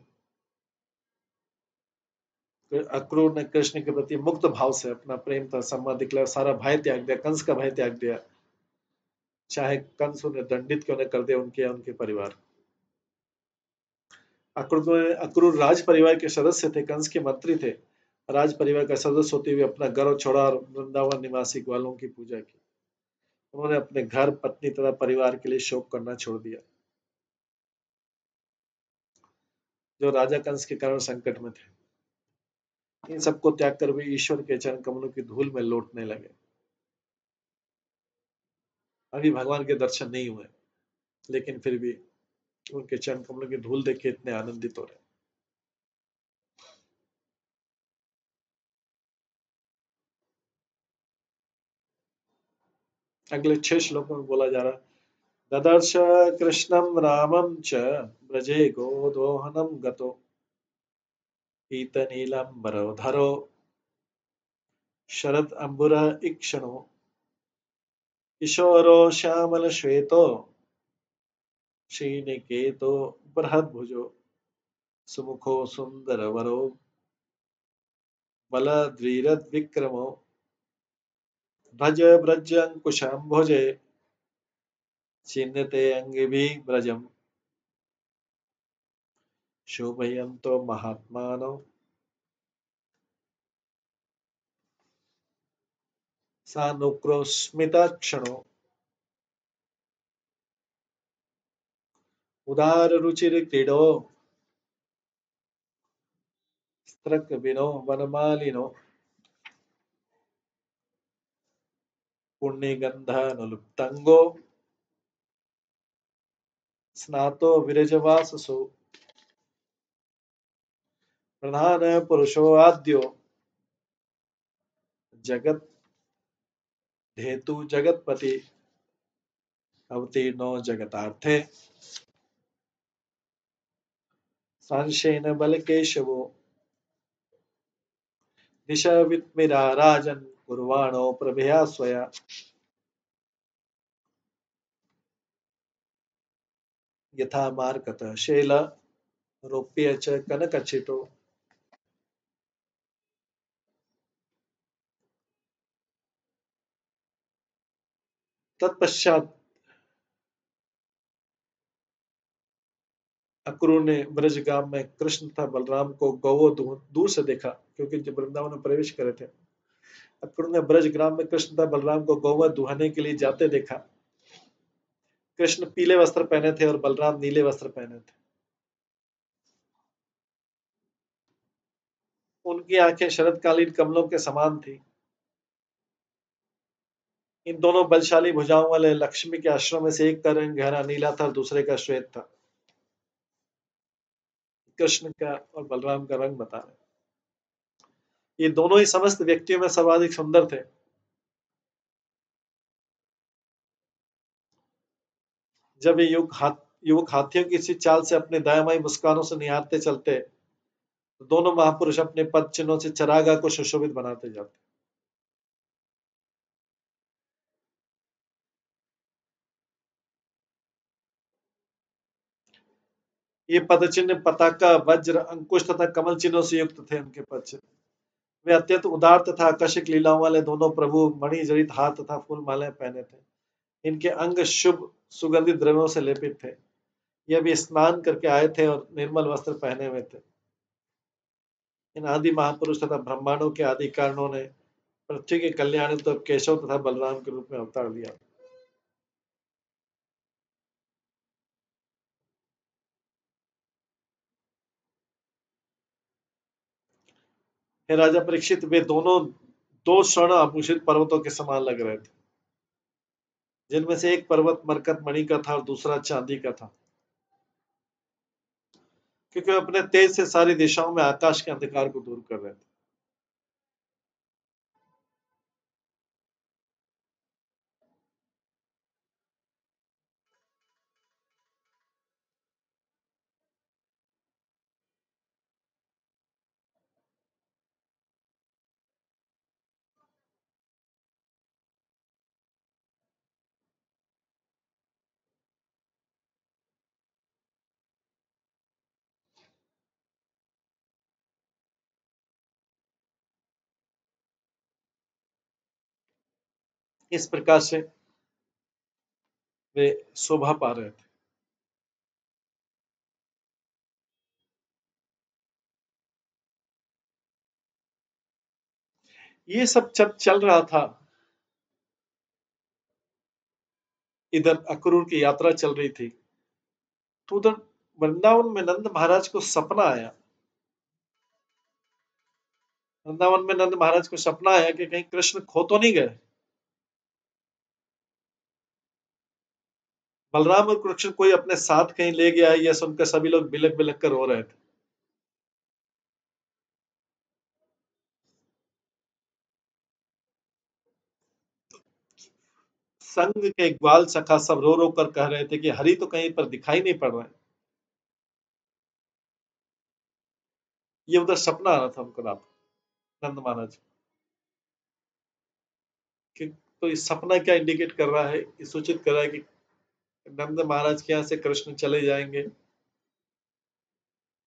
A: अक्रूर ने कृष्ण के प्रति मुक्त भाव से अपना प्रेम तथा सम्मान दिखलाया, सारा भय त्याग दिया, कंस का भय त्याग दिया, चाहे कंस उन्हें दंडित क्यों न कर दे, उनके या उनके परिवार। अक्रूर राज परिवार के सदस्य थे, कंस के मंत्री थे। राज परिवार का सदस्य होते हुए अपना गर्व छोड़ा और वृंदावन निवासी ग्वालों की पूजा की। उन्होंने अपने घर, पत्नी तथा परिवार के लिए शोक करना छोड़ दिया, जो राजा कंस के कारण संकट में थे। इन सबको त्याग कर वे ईश्वर के चरण कमलों की धूल में लौटने लगे। अभी भगवान के दर्शन नहीं हुए, लेकिन फिर भी उनके चरण कमलों की धूल देख के इतने आनंदित हो रहे। अगले 6 श्लोकों में बोला जा रहा, ददर्श कृष्णं रामं च ब्रजे गोदोहनं गतो पीतनीलाम्बरधरो शरद अंबुर इक्षणो किशोरो श्यामल श्वेतो श्रीनिकेतो बृहद्भुजो सुमुखो सुंदरवरो बलद्रीरद्विक्रमो भज व्रजंकुशंभुजे चिन्हते अंगिभिः व्रजम् शोभयन्तो महात्मानो सानुक्रोशमितक्षणो उदाररुचिरक्रीडो स्त्रकविनो वनमालिनो पुण्यगन्धानुलुप्तंगो स्नातो विरजवाससो। प्रधान पुरुषो आद्यो जगत धेतु जगतपति अवतीर्णो जगतार्थे सांशेन बलकेशवो दिशवित्मिरा राजन् कुर्वाणो प्रभया स्वया यथा मार्कतः शैल रोप्य च कनकचितो तत्पश्चात अक्रूर ने ब्रजगाम में कृष्ण तथा बलराम को गौ दूर से देखा, क्योंकि जब वृंदावन में प्रवेश करे थे। अक्रूर ने ब्रजग्राम में कृष्ण तथा बलराम को गौ दुहाने के लिए जाते देखा। कृष्ण पीले वस्त्र पहने थे और बलराम नीले वस्त्र पहने थे। उनकी आंखें शरदकालीन कमलों के समान थी। इन दोनों बलशाली भुजाओं वाले लक्ष्मी के आश्रम में से एक का रंग गहरा नीला था और दूसरे का श्वेत था। कृष्ण का और बलराम का रंग बता रहे। ये दोनों ही समस्त व्यक्तियों में सर्वाधिक सुंदर थे। जब ये युवक हाथियों की सी चाल से अपने दयामयी मुस्कानों से निहारते चलते, तो दोनों महापुरुष अपने पद चिन्हों से चरागा को सुशोभित बनाते जाते। ये पद चिन्ह पताका, वज्र, अंकुश तथा कमल चिन्हों से युक्त थे। उनके पद चिन्ह वे अत्यंत उदार तथा आकर्षक लीलाओं वाले दोनों प्रभु मणि जड़ित हाथ तथा फूल मालाएं पहने थे। इनके अंग शुभ सुगंधित द्रव्यों से लेपित थे। यह भी स्नान करके आए थे और निर्मल वस्त्र पहने हुए थे। इन आदि महापुरुष तथा ब्रह्मांडों के आदि कारणों ने पृथ्वी के कल्याण तो केशव तथा बलराम के रूप में अवतार लिया। हे राजा परीक्षित, वे दोनों दो स्वर्ण आभूषित पर्वतों के समान लग रहे थे, जिनमें से एक पर्वत मरकत मणि का था और दूसरा चांदी का था, क्योंकि वे अपने तेज से सारी दिशाओं में आकाश के अंधकार को दूर कर रहे थे। इस प्रकार से वे शोभा पा रहे थे। ये सब जब चल रहा था, इधर अक्रूर की यात्रा चल रही थी, तो उधर वृंदावन में नंद महाराज को सपना आया। वृंदावन में नंद महाराज को सपना आया कि कहीं कृष्ण खो तो नहीं गए। बलराम और कृष्ण कोई अपने साथ कहीं ले गया है, यह सुनकर सभी लोग बिलक बिलक कर रो रहे थे। संग के ग्वाल सखा सब रो रो कर कह रहे थे कि हरि तो कहीं पर दिखाई नहीं पड़ रहे। ये उधर सपना आ रहा था उनको रात, नंद महाराज कि तो इस सपना क्या इंडिकेट कर रहा है, ये सूचित कर रहा है कि नंद महाराज के यहाँ से कृष्ण चले जाएंगे।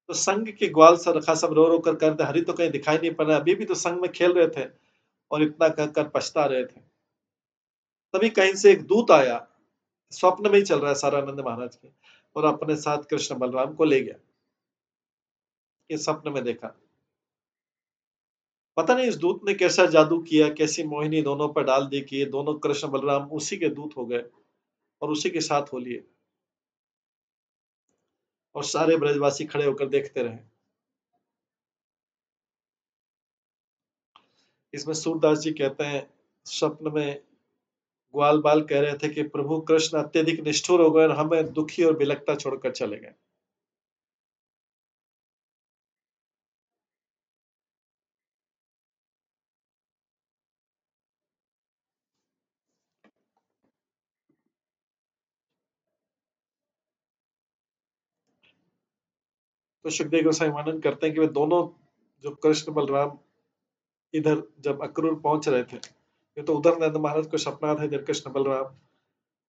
A: तो संग के ग्वाल सखा सब रो रो कर कह रहे थे हरि तो कहीं दिखाई नहीं पड़ रहा। अभी भी तो संग में खेल रहे थे और इतना कहकर पछता रहे थे। तभी कहीं से एक दूत आया, स्वप्न में ही चल रहा है सारा नंद महाराज के, और अपने साथ कृष्ण बलराम को ले गया। ये स्वप्न में देखा। पता नहीं इस दूत ने कैसा जादू किया, कैसी मोहिनी दोनों पर डाल दी कि ये दोनों कृष्ण बलराम उसी के दूत हो गए और उसी के साथ हो लिए। और सारे ब्रजवासी खड़े होकर देखते रहे। इसमें सूरदास जी कहते हैं, स्वप्न में ग्वाल बाल कह रहे थे कि प्रभु कृष्ण अत्यधिक निष्ठुर हो गए और हमें दुखी और बिलकता छोड़कर चले गए। तो सुखदेव गोसाई वर्णन करते हैं कि वे दोनों जो कृष्ण बलराम इधर जब अक्रूर पहुंच रहे थे, ये तो उधर नंद महाराज को सपना था, इधर कृष्ण बलराम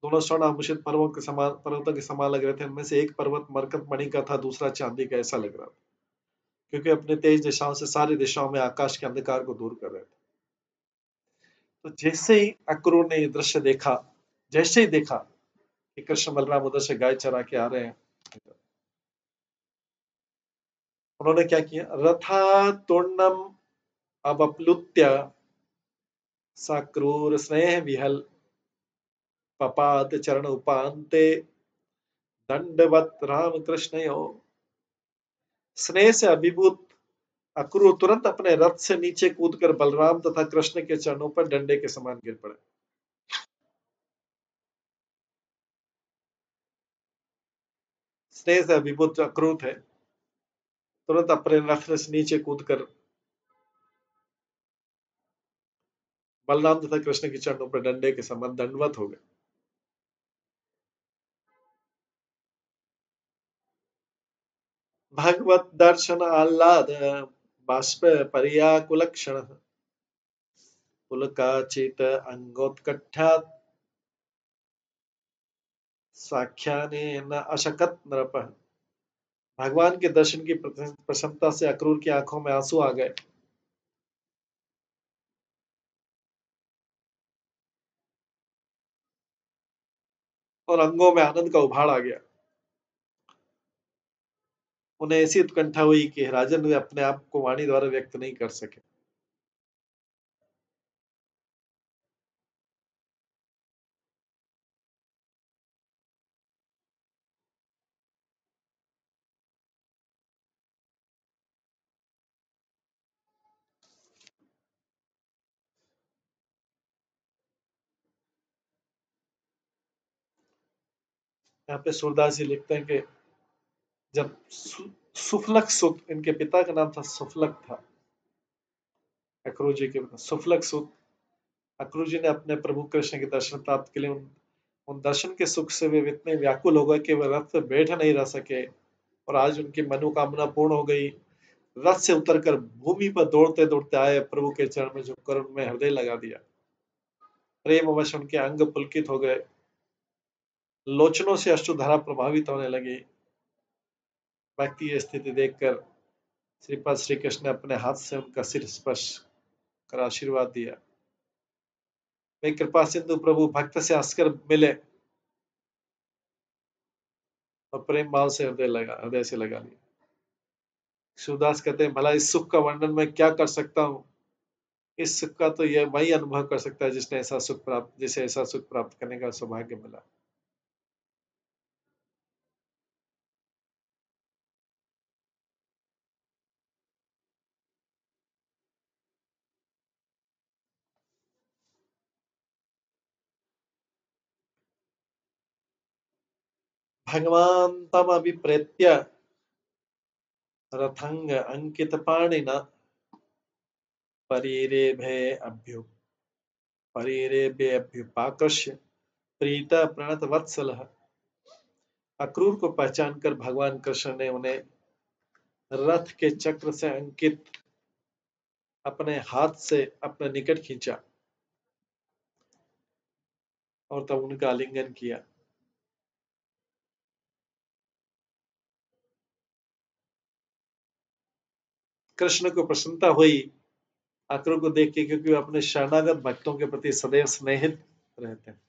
A: दोनों स्वर्ण आभूषित पर्वतों के समान लग रहे थे। उनमें से एक पर्वत मरकत मणि का था, दूसरा चांदी का, ऐसा लग रहा था, क्योंकि अपने तेज दिशाओं से सारी दिशाओं में आकाश के अंधकार को दूर कर रहे थे। तो जैसे ही अक्रूर ने ये दृश्य देखा, जैसे ही देखा कि कृष्ण बलराम उधर से गाय चरा के आ रहे हैं, उन्होंने क्या किया, रथा तूर्णम अवप्लुत्य सक्रूर स्नेह विहल पपात चरण उपान्ते दंडवत राम कृष्ण। स्नेह से अभिभूत अक्रूर तुरंत अपने रथ से नीचे कूदकर बलराम तथा कृष्ण के चरणों पर डंडे के समान गिर पड़े। स्नेह से अभिभूत जो अक्रूर थे, तुरंत अपने रथ से नीचे कूदकर बलराम तथा कृष्ण के चरणों पर डंडे के समान दंडवत हो गए। भगवत दर्शन आह्लाद बाष्प पर्याकुलक्षण पुलकाचित अंगोत्कंठात् साख्याने न अशकत नृप। भगवान के दर्शन की प्रसन्नता से अक्रूर की आंखों में आंसू आ गए और अंगों में आनंद का उभाड़ आ गया। उन्हें ऐसी उत्कंठा हुई कि राजन वे अपने आप को वाणी द्वारा व्यक्त नहीं कर सके। यहाँ पे सूरदास जी लिखते हैं कि जब सुफलक सुत, इनके पिता का नाम था सुफलक था, अक्रूर जी के पिता सुफलक सुत, अक्रूर जी ने अपने प्रभु कृष्ण के दर्शन प्राप्त के लिए उन दर्शन के सुख से वे इतने व्याकुल हो गए कि वे रथ पे बैठ नहीं रह सके, और आज उनकी मनोकामना पूर्ण हो गई। रथ से उतरकर भूमि पर दौड़ते दौड़ते आए, प्रभु के चरण में झुककर उनमें हृदय लगा दिया। प्रेमवश उनके अंग पुलकित हो गए, लोचनों से अश्रुधारा प्रभावित होने लगी। भक्ति की स्थिति देखकर श्रीपाद श्री कृष्ण ने अपने हाथ से उनका सिर स्पर्श कर आशीर्वाद दिया। वे कृपा सिंधु प्रभु भक्त से हंसकर मिले और प्रेम भाव से हृदय से लगा लिया। सूरदास कहते हैं, भला इस सुख का वर्णन मैं क्या कर सकता हूँ। इस सुख का तो यह वही अनुभव कर सकता है जिसे ऐसा सुख प्राप्त करने का सौभाग्य मिला। भगवान तम अभिप्रेत्य रथंग अंकित पाणिना परीरेभे अभ्युपाकृष्य प्रीत प्रणत वत्सलः। अक्रूर को पहचान कर भगवान कृष्ण ने उन्हें रथ के चक्र से अंकित अपने हाथ से अपने निकट खींचा और तब उनका आलिंगन किया। कृष्ण को प्रसन्नता हुई अक्रूर को देख के, क्योंकि वे अपने शरणागत भक्तों के प्रति सदैव स्नेहित रहते हैं।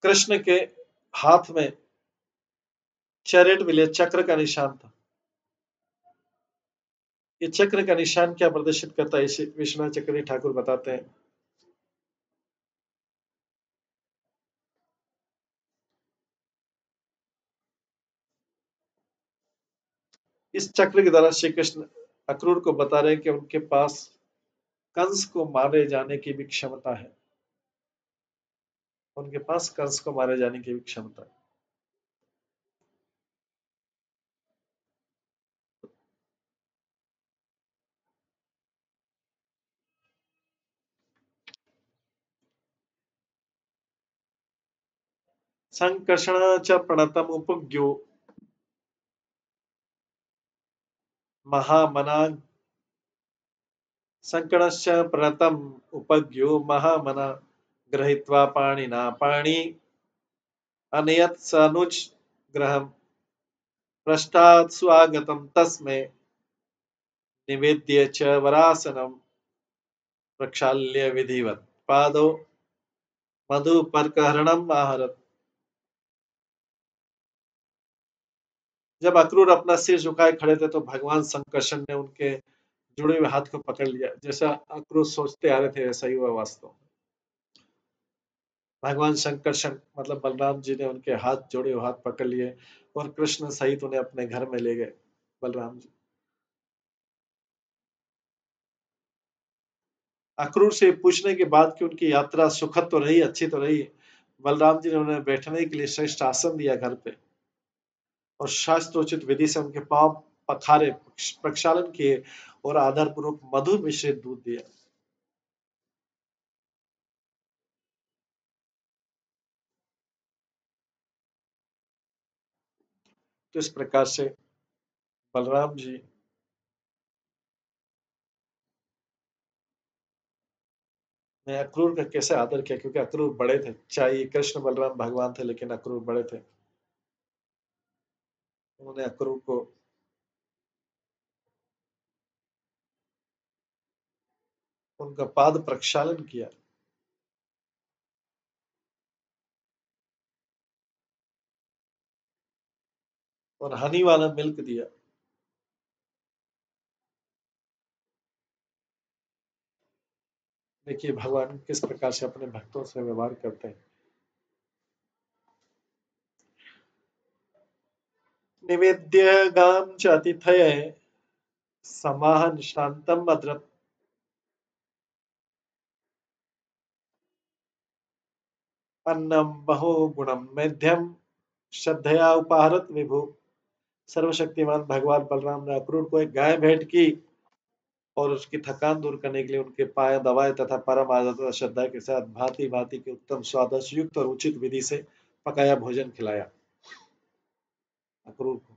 A: कृष्ण के हाथ में चैरेट विले चक्र का निशान था। ये चक्र का निशान क्या प्रदर्शित करता है, इसे विश्वनाथ चक्रवर्ती ठाकुर बताते हैं। इस चक्र के द्वारा श्री कृष्ण अक्रूर को बता रहे हैं कि उनके पास कंस को मारे जाने की भी क्षमता है। उनके पास कंस को मारे जाने की भी क्षमता है। संकर्षण च प्रणतम उपज्ञो महामना संकणश्च प्रणतम उपज्ञो महामना गृहीत्वा पाणिना पाणि अनयत् सनुज ग्रहम पृष्ठात् स्वागतम तस्मै निवेद्य च वरासनम प्रक्षाल्य विधिवत पादो मधुपर्कहरणम आहरत। जब अक्रूर अपना सिर झुकाए खड़े थे तो भगवान संकर्षण ने उनके जुड़े हुए हाथ को पकड़ लिया। जैसा अक्रूर सोचते आ रहे थे वैसा ही हुआ वास्तव में। भगवान संकर्षण मतलब बलराम जी ने उनके हाथ जोड़े हुए हाथ पकड़ लिए और कृष्ण सहित उन्हें अपने घर में ले गए। बलराम जी अक्रूर से पूछने के बाद कि उनकी यात्रा सुखद तो रही, अच्छी तो रही, बलराम जी ने उन्हें बैठने के लिए श्रेष्ठ आसन दिया घर पे और शास्त्रोचित विधि से उनके पांव पखारे, प्रक्षालन किए और आदर पूर्वक मधु मिश्रित दूध दिया। तो इस प्रकार से बलराम जी ने अक्रूर का कैसे आदर किया, क्योंकि अक्रूर बड़े थे। चाहे कृष्ण बलराम भगवान थे लेकिन अक्रूर बड़े थे। उन्होंने अक्रूर को उनका पाद प्रक्षालन किया और हनी वाला मिल्क दिया। देखिए भगवान किस प्रकार से अपने भक्तों से व्यवहार करते हैं। निवेद्य गाम च अतिथये समाहन शांतम अद्रत अन्नम बहुगुणम मेध्यम श्रद्धया उपहारत विभु। सर्वशक्तिमान भगवान बलराम ने अक्रूर को एक गाय भेंट की और उसकी थकान दूर करने के लिए उनके पाए दबाए तथा परम आदर तथा श्रद्धा के साथ भांति भांति के उत्तम स्वादिष्ट युक्त और उचित विधि से पकाया भोजन खिलाया अक्रूर को।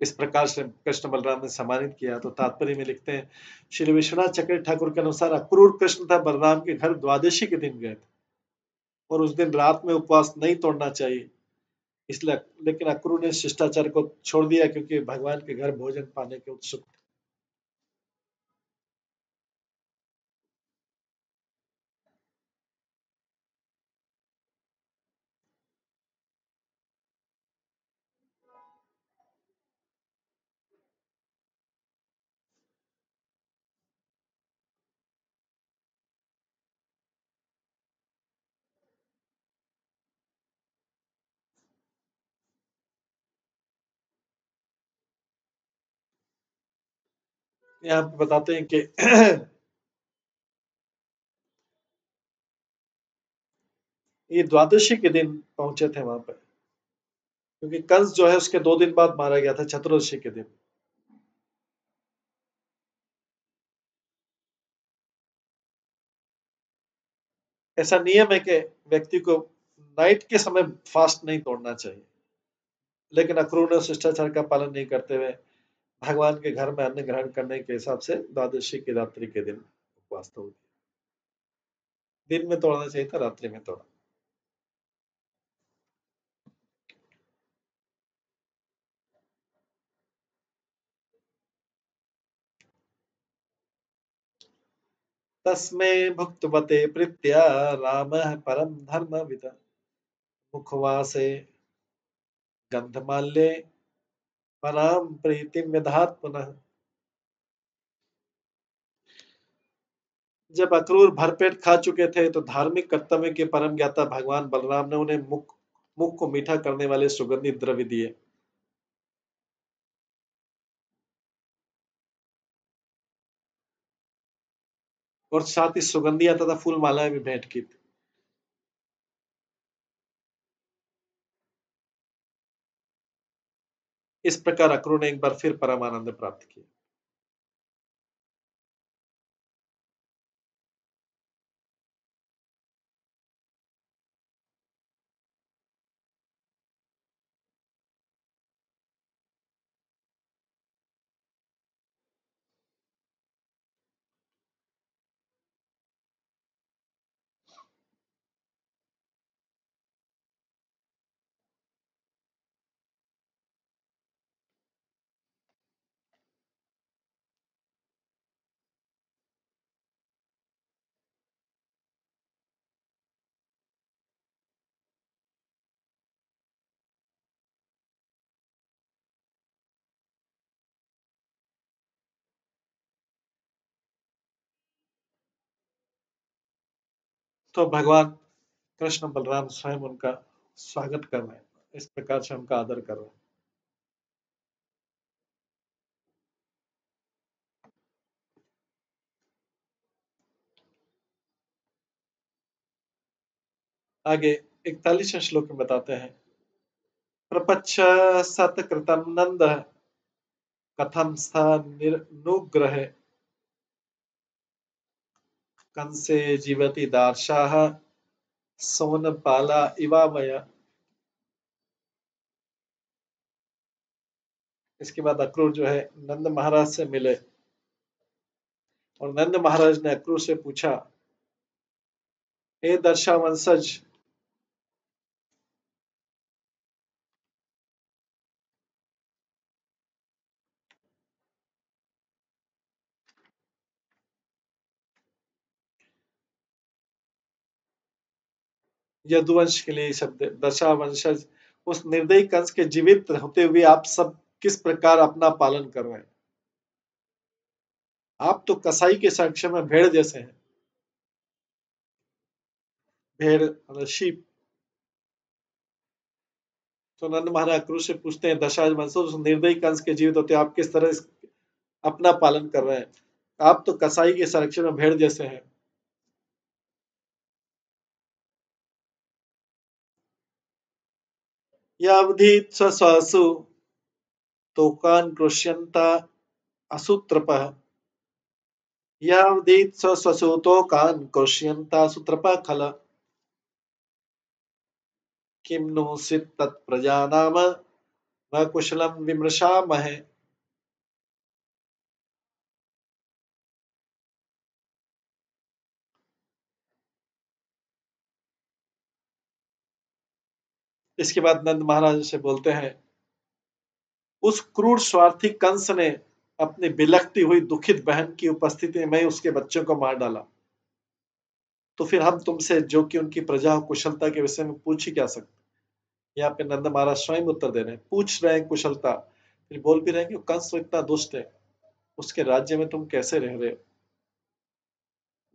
A: इस प्रकार से कृष्ण बलराम ने सम्मानित किया। तो तात्पर्य में लिखते हैं श्री विश्वनाथ चक्र ठाकुर के अनुसार अक्रूर कृष्ण तथा बलराम के घर द्वादशी के दिन गए थे और उस दिन रात में उपवास नहीं तोड़ना चाहिए, इसलिए लेकिन अक्रूर ने शिष्टाचार को छोड़ दिया क्योंकि भगवान के घर भोजन पाने के उत्सुक थे। यहाँ पे बताते हैं कि ये द्वादशी के दिन पहुंचे थे वहां पर, क्योंकि कंस जो है उसके 2 दिन बाद मारा गया था चतुर्दशी के दिन। ऐसा नियम है कि व्यक्ति को नाइट के समय फास्ट नहीं तोड़ना चाहिए, लेकिन अक्रूर ने शिष्टाचार का पालन नहीं करते हुए भगवान के घर में अन्न ग्रहण करने के हिसाब से द्वादशी की रात्रि के दिन उपवास तोड़ दिया। दिन में तोड़ना चाहिए था, रात्रि में तोड़ा। तस्मै भुक्तवते प्रीत्या रामः परम धर्मवित् मुखवासे गंधमाल्ये पराम प्रीतिम विधात पुनः। जब अक्रूर भरपेट खा चुके थे तो धार्मिक कर्तव्य के परम ज्ञाता भगवान बलराम ने उन्हें मुख मुख को मीठा करने वाले सुगंधित द्रव्य दिए और साथ ही सुगंधियां तथा फूल मालाएं भी भेंट की थी। इस प्रकार अक्रूर ने एक बार फिर परम आनंद प्राप्त किया। तो भगवान कृष्ण बलराम स्वयं उनका स्वागत कर रहे हैं, इस प्रकार से उनका आदर कर रहे हैं। आगे 41वें श्लोक में बताते हैं, प्रपच्छ सत्कृतं नंद कथम स निर्नुग्रह कंसे जीवति दार्शाः सोनपाला इवामय। इसके बाद अक्रूर जो है नंद महाराज से मिले और नंद महाराज ने अक्रूर से पूछा, हे दर्शा वंशज, यदुवंश के लिए शब्द दशा वंशज, उस निर्दयी कंस के जीवित होते हुए आप सब किस प्रकार अपना पालन कर रहे हैं। आप तो कसाई के साक्ष्य में भेड़ जैसे हैं। भेड़ शीप। तो नंद महाराज क्रूर से पूछते हैं, दशा वंशज, उस निर्दयी कंस के जीवित होते आप किस तरह अपना पालन कर रहे हैं। आप तो कसाई के संरक्षण में भेड़ जैसे हैं। यावधि स्वसु तोकान कृष्यन्ता असुत्रपः, यावधि स्वसु तोकान कृष्यन्ता सुत्रपः खल किं नु सित तत्प्रजानाम न कुशलम विमृशामहे। इसके बाद नंद महाराज से बोलते हैं, उस क्रूर स्वार्थी कंस ने अपनी बिलखती हुई दुखित बहन की उपस्थिति में उसके बच्चों को मार डाला। तो फिर हम तुमसे जो कि उनकी प्रजा कुशलता के विषय में पूछ ही क्या सकते। यहाँ पे नंद महाराज स्वयं उत्तर दे रहे हैं, पूछ रहे हैं कुशलता, फिर बोल भी रहे हैं कि कंस तो इतना दुष्ट है, उसके राज्य में तुम कैसे रह रहे हो।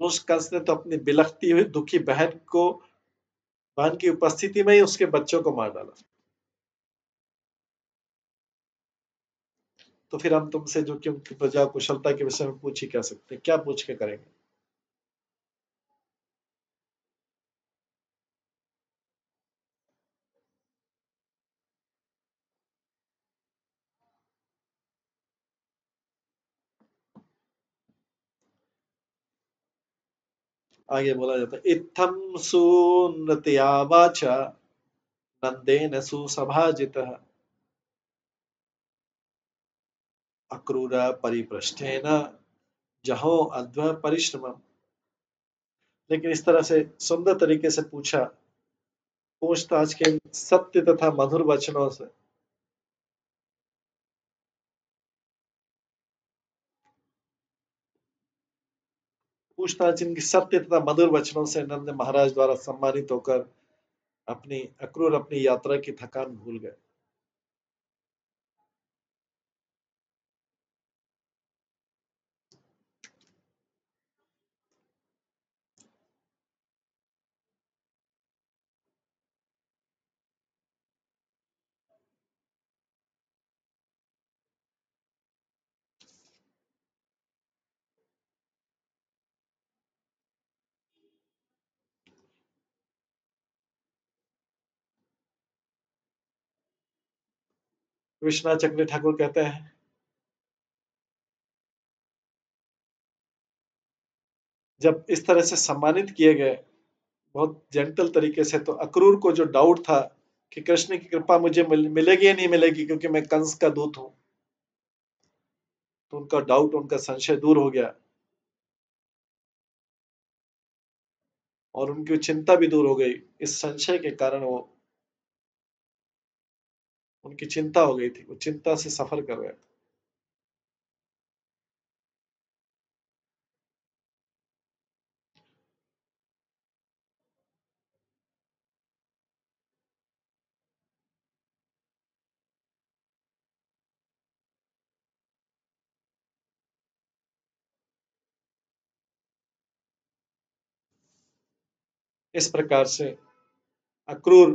A: उस कंस ने तो अपनी बिलखती हुई दुखी बहन की उपस्थिति में ही उसके बच्चों को मार डाला। तो फिर हम तुमसे जो कि उनकी प्रजा कुशलता के विषय में पूछ ही क्या सकते, क्या पूछ के करेंगे। आगे बोला जाता है, इत्थम सुनृतया वाचा नंदेन सुसभाजितः अक्रूर परिपृष्ठेन जहो अध्व परिश्रमम्। लेकिन इस तरह से सुंदर तरीके से पूछताछ के सत्य तथा मधुर वचनों से पूछताछ इनकी सत्य तथा मधुर वचनों से नंद महाराज द्वारा सम्मानित होकर अक्रूर अपनी यात्रा की थकान भूल गए। विश्वनाथ चक्रवर्ती ठाकुर कहते हैं, जब इस तरह से सम्मानित किए गए बहुत जेंटल तरीके से, तो अक्रूर को जो डाउट था कि कृष्ण की कृपा मुझे मिलेगी या नहीं मिलेगी क्योंकि मैं कंस का दूत हूं, तो उनका डाउट, उनका संशय दूर हो गया और उनकी चिंता भी दूर हो गई। इस संशय के कारण वो, उनकी चिंता हो गई थी, वो चिंता से सफर कर रहे थे। इस प्रकार से अक्रूर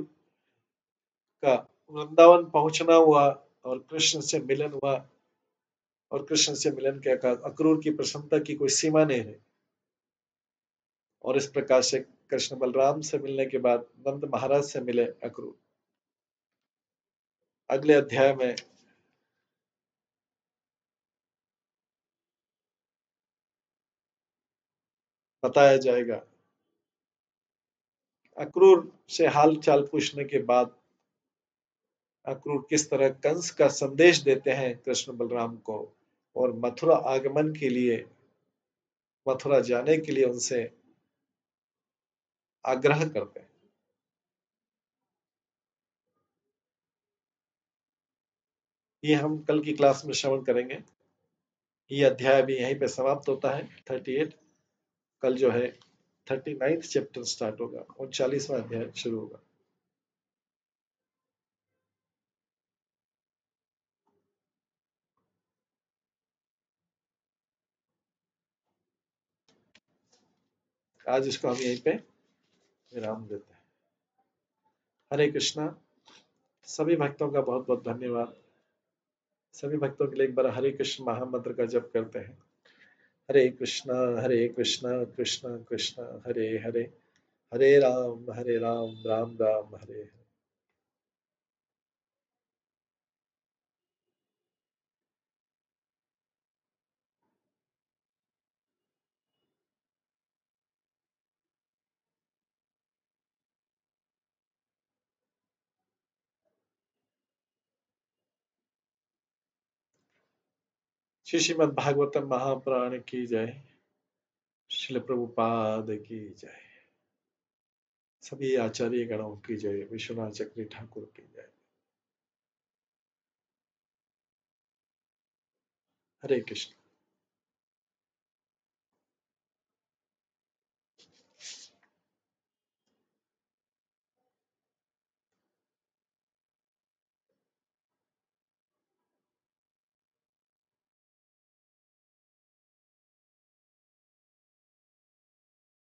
A: का वृंदावन पहुंचना हुआ और कृष्ण से मिलन हुआ, और कृष्ण से मिलन के बाद अक्रूर की प्रसन्नता की कोई सीमा नहीं रही। और इस प्रकार से कृष्ण बलराम से मिलने के बाद नंद महाराज से मिले अक्रूर। अगले अध्याय में बताया जाएगा अक्रूर से हाल चाल पूछने के बाद अक्रूर किस तरह कंस का संदेश देते हैं कृष्ण बलराम को, और मथुरा आगमन के लिए, मथुरा जाने के लिए उनसे आग्रह करते हैं। ये हम कल की क्लास में श्रवण करेंगे। ये अध्याय भी यहीं पे समाप्त होता है 38। कल जो है 39th चैप्टर स्टार्ट होगा, 39वां अध्याय शुरू होगा। आज इसको हम यहीं पे विराम देते हैं। हरे कृष्णा। सभी भक्तों का बहुत बहुत धन्यवाद। सभी भक्तों के लिए एक बार हरे कृष्ण महामंत्र का जप करते हैं। हरे कृष्णा कृष्ण कृष्ण हरे हरे, हरे राम राम राम हरे हरे। श्री श्रीमद् भागवतम महापुराण की जय। श्रील प्रभुपाद की जय। सभी आचार्य गणों की जय। विश्वनाथ चक्रवर्ती ठाकुर की जय। हरे कृष्ण।